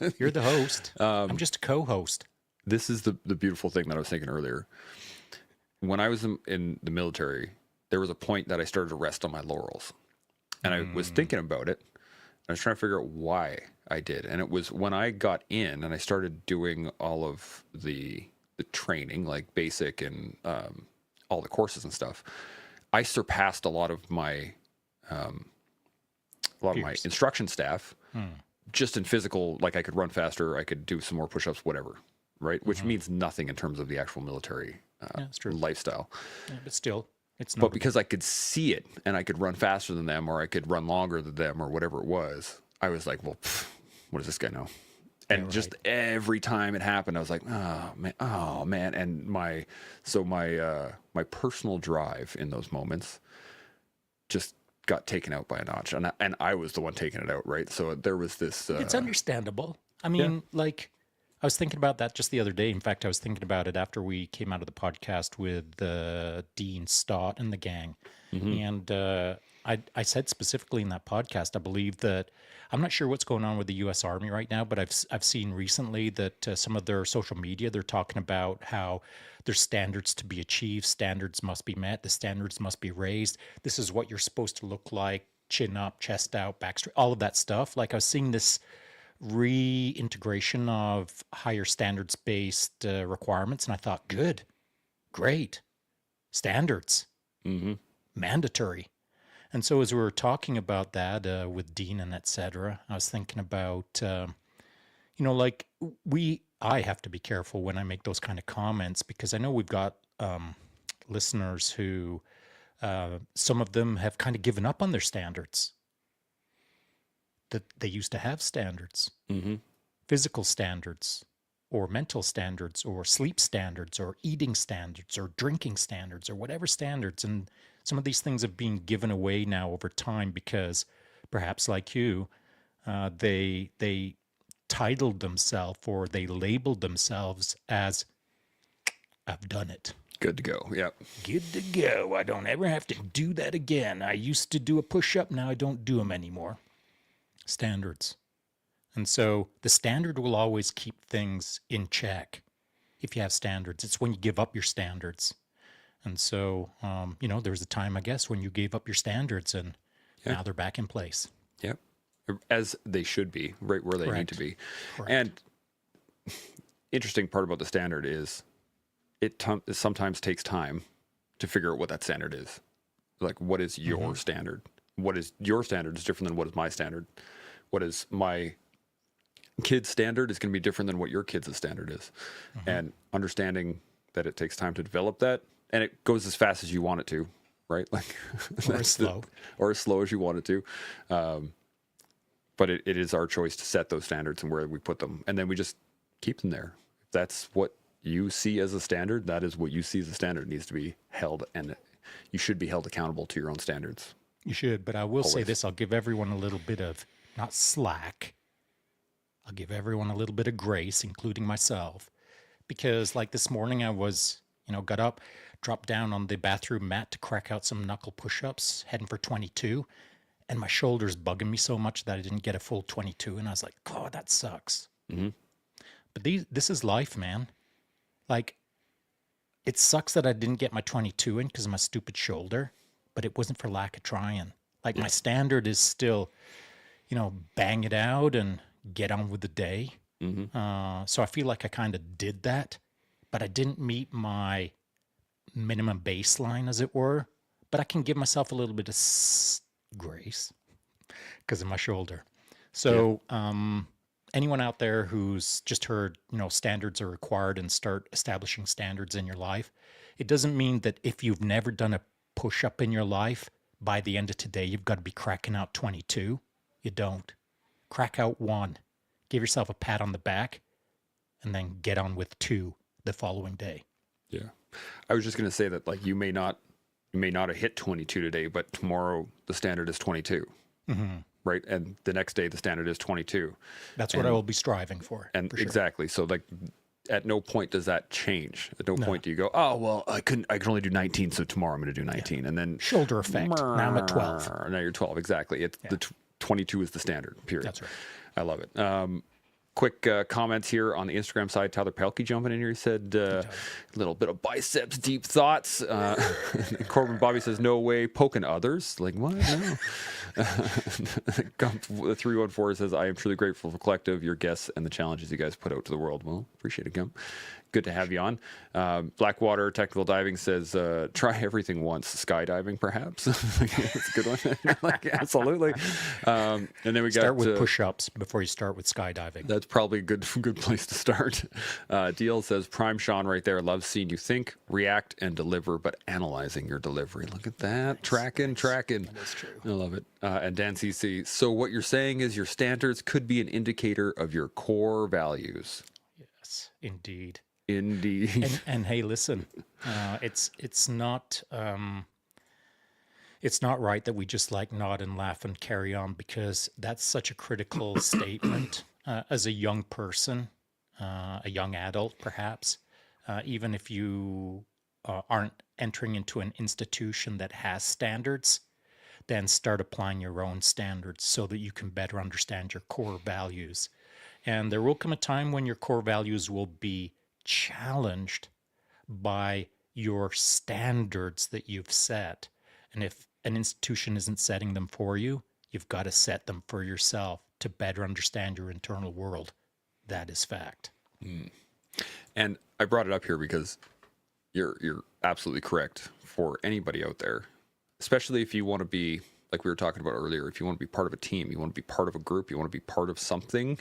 you. You're the host. I'm just a co-host. This is the beautiful thing that I was thinking earlier. When I was in the military, there was a point that I started to rest on my laurels. And I was thinking about it. I was trying to figure out why I did. And it was when I got in and I started doing all of the training, like basic and all the courses and stuff, I surpassed a lot of my Peers. instruction staff just in physical. Like I could run faster, I could do some more push-ups, whatever, right? Which means nothing in terms of the actual military That's true. lifestyle. Yeah, but still, it's But not. because I could see it and I could run faster than them or I could run longer than them or whatever it was, I was like, well, what does this guy know? And just every time it happened, I was like, oh man. And my personal drive in those moments just got taken out by a notch. And I was the one taking it out, right? So there was this. It's understandable. I mean, like, I was thinking about that just the other day. In fact, I was thinking about it after we came out of the podcast with Dean Stott and the gang. And I said specifically in that podcast, I believe that I'm not sure what's going on with the U.S. Army right now, but I've seen recently that some of their social media, they're talking about how there's standards to be achieved, standards must be met, the standards must be raised. This is what you're supposed to look like, chin up, chest out, back straight, all of that stuff. Like I was seeing this reintegration of higher standards-based requirements, and I thought, good, great, standards, mandatory. And so as we were talking about that with Dean and et cetera, I was thinking about, like I have to be careful when I make those kind of comments because I know we've got listeners who, some of them have kind of given up on their standards. That they used to have standards, physical standards, or mental standards, or sleep standards, or eating standards, or drinking standards, or whatever standards. And some of these things have been given away now over time because perhaps like you, they titled themselves or they labeled themselves as, I've done it. Good to go. Yep. Good to go. I don't ever have to do that again. I used to do a push-up. Now I don't do them anymore. Standards. And so the standard will always keep things in check if you have standards. It's when you give up your standards. And so, there was a time, I guess, when you gave up your standards and now they're back in place. Yep. As they should be, right where they need to be. Correct. And interesting part about the standard is it sometimes takes time to figure out what that standard is. Like, what is your standard? What is your standard is different than what is my standard. What is my kid's standard is going to be different than what your kid's standard is. And understanding that it takes time to develop that, and it goes as fast as you want it to, right? Like, Or as slow. Or as slow as you want it to. But it is our choice to set those standards and where we put them. And then we just keep them there. If that's what you see as a standard, that is what you see as a standard. It needs to be held, and you should be held accountable to your own standards. You should, but I will say this. I'll give everyone a little bit of, not slack, I'll give everyone a little bit of grace, including myself. Because like this morning I was, got up, dropped down on the bathroom mat to crack out some knuckle push-ups, heading for 22. And my shoulder's bugging me so much that I didn't get a full 22. And I was like, oh, that sucks. But this is life, man. Like, it sucks that I didn't get my 22 in because of my stupid shoulder, but it wasn't for lack of trying. Like, my standard is still, bang it out and get on with the day. So I feel like I kind of did that, but I didn't meet my minimum baseline, as it were. But I can give myself a little bit of grace because of my shoulder. So, anyone out there who's just heard, standards are required and start establishing standards in your life, it doesn't mean that if you've never done a push up in your life, by the end of today, you've got to be cracking out 22. You don't. Crack out 1. Give yourself a pat on the back and then get on with 2 the following day. Yeah. I was just going to say that, like, you may not have hit 22 today, but tomorrow the standard is 22. Mm-hmm. Right. And the next day the standard is 22. That's what I will be striving for. And for sure. exactly. So, like, at no point does that change. At no point do you go, oh, well, I can only do 19. So tomorrow I'm going to do 19. And then shoulder effect. Now I'm at 12. Now you're 12. Exactly. It's the 22 is the standard, period. That's right. I love it. Quick comments here on the Instagram side. Tyler Pelkey jumping in here. He said, a little bit of biceps, deep thoughts. Corbin Bobby says, no way, poking others. Like, what? No. Gump 314 says, I am truly grateful for Collective, your guests, and the challenges you guys put out to the world. Well, appreciate it, Gump. Good to have you on. Blackwater Technical Diving says, try everything once. Skydiving, perhaps. That's a good one. Like, absolutely. And then we start with push-ups before you start with skydiving. That's probably a good place to start. DL says, prime Shaun right there. Love seeing you think, react, and deliver, but analyzing your delivery. Look at that. Nice. Tracking. That's true. I love it. And Dan CC, so what you're saying is your standards could be an indicator of your core values. Yes, indeed. And hey, listen, it's not right that we just like nod and laugh and carry on, because that's such a critical statement as a young person, a young adult, perhaps, even if you aren't entering into an institution that has standards, then start applying your own standards so that you can better understand your core values. And there will come a time when your core values will be challenged by your standards that you've set. And if an institution isn't setting them for you, you've got to set them for yourself to better understand your internal world. That is fact. And I brought it up here because you're absolutely correct. For anybody out there, especially if you want to be, like we were talking about earlier, if you want to be part of a team, you want to be part of a group, you want to be part of something,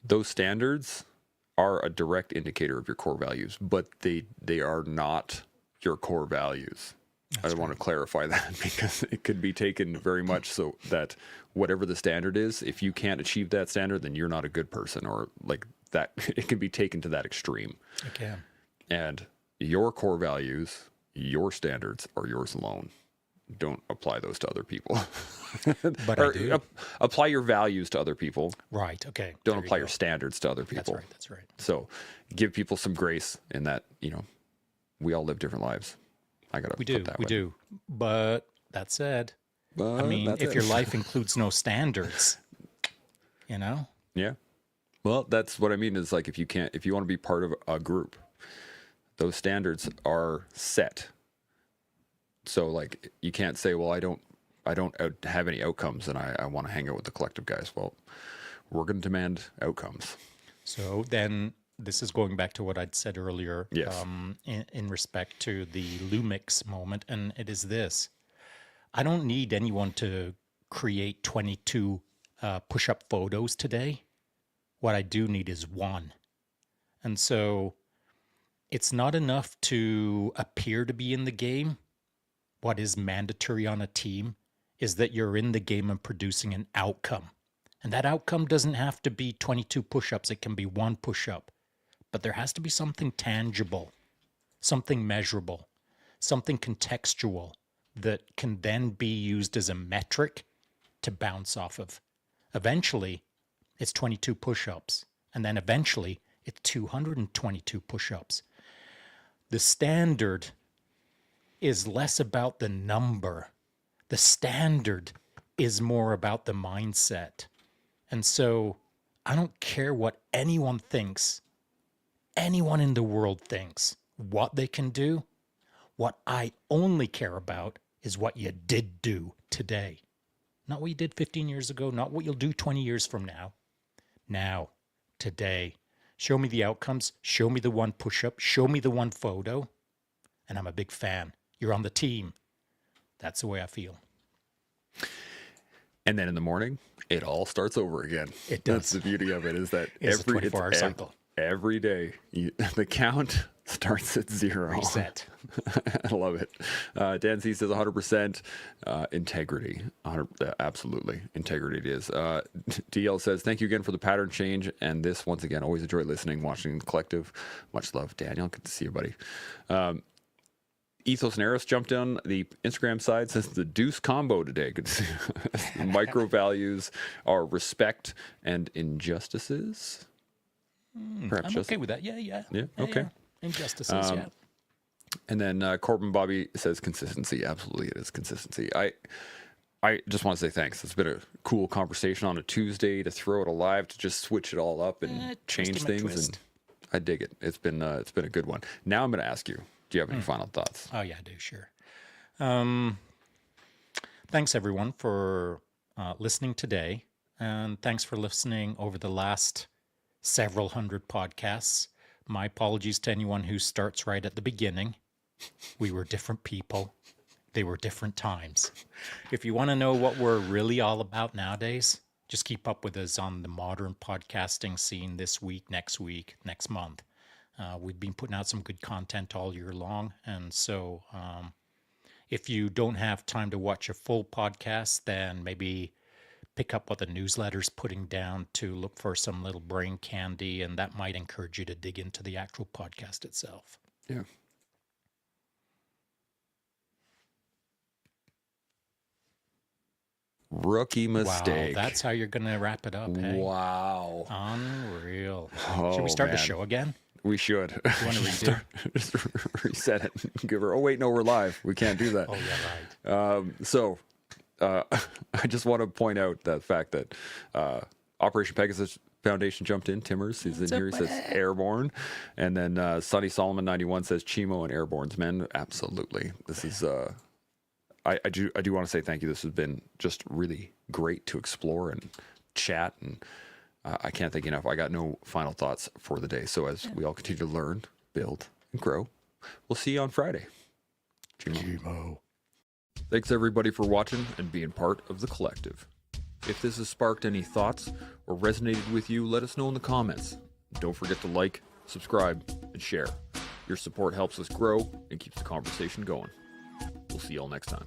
those standards are a direct indicator of your core values, but they are not your core values. I want to clarify that, because it could be taken very much so that whatever the standard is, if you can't achieve that standard, then you're not a good person, or like that. It can be taken to that extreme. It can. And your core values, your standards are yours alone. Don't apply those to other people. But I do. Apply your values to other people. Right. Okay. Don't apply your standards to other people. That's right. So give people some grace in that, we all live different lives. I got to We do. But that said, if your life includes no standards, Yeah. Well, that's what I mean is, like, if you want to be part of a group, those standards are set. So, like, you can't say, well, I don't have any outcomes and I want to hang out with the Collective guys. Well, we're going to demand outcomes. So then this is going back to what I'd said earlier. Yes. In respect to the Lumix moment, and it is this. I don't need anyone to create 22 push-up photos today. What I do need is 1. And so it's not enough to appear to be in the game. What is mandatory on a team is that you're in the game and producing an outcome. And that outcome doesn't have to be 22 push-ups. It can be 1 push-up. But there has to be something tangible, something measurable, something contextual that can then be used as a metric to bounce off of. Eventually, it's 22 push-ups. And then eventually, it's 222 push-ups. The standard is less about the number. The standard is more about the mindset. And so I don't care what anyone thinks, anyone in the world thinks, what they can do. What I only care about is what you did do today. Not what you did 15 years ago, not what you'll do 20 years from now. Now, today, Show me the outcomes. Show me the one push-up. Show me the one photo. And I'm a big fan. You're on the team. That's the way I feel. And then in the morning, it all starts over again. It does. That's the beauty of it, is that It's a 24-hour cycle. Every day, the count starts at 0. Reset. I love it. Dan C says 100% integrity. Absolutely. Integrity it is. DL says, thank you again for the pattern change. And this, once again, always enjoy listening, watching the collective. Much love, Daniel. Good to see you, buddy. Ethos Neris jumped on the Instagram side, says the deuce combo today. Good to see you. Micro values are respect and injustices. Perhaps I'm okay with that. Yeah. Okay. Injustices, yeah. And then Corbin Bobby says consistency. Absolutely, it is consistency. I just want to say thanks. It's been a cool conversation on a Tuesday to throw it alive, to just switch it all up and change things. And I dig it. It's been a good one. Now I'm going to ask you, do you have any final thoughts? Oh, yeah, I do, sure. Thanks, everyone, for listening today. And thanks for listening over the last several hundred podcasts. My apologies to anyone who starts right at the beginning. We were different people. They were different times. If you want to know what we're really all about nowadays, just keep up with us on the modern podcasting scene this week, next month. We've been putting out some good content all year long. And so if you don't have time to watch a full podcast, then maybe pick up what the newsletter's putting down to look for some little brain candy, and that might encourage you to dig into the actual podcast itself. Yeah. Rookie mistake. Wow, that's how you're going to wrap it up, hey? Wow. Unreal. Oh, Should we start man. the show again? We should. You want to redo? Just reset it. Give her. Oh wait, no, we're live. We can't do that. Oh yeah, right. I just want to point out the fact that Operation Pegasus Foundation jumped in. Timmers is in here. He says airborne, and then Sonny Solomon 91 says Chimo and airborne's men. Absolutely. This is. I do want to say thank you. This has been just really great to explore and chat, and I can't thank you enough. I got no final thoughts for the day. So as we all continue to learn, build, and grow, we'll see you on Friday. Chimo. Thanks everybody for watching and being part of the collective. If this has sparked any thoughts or resonated with you, let us know in the comments. Don't forget to like, subscribe, and share. Your support helps us grow and keeps the conversation going. We'll see y'all next time.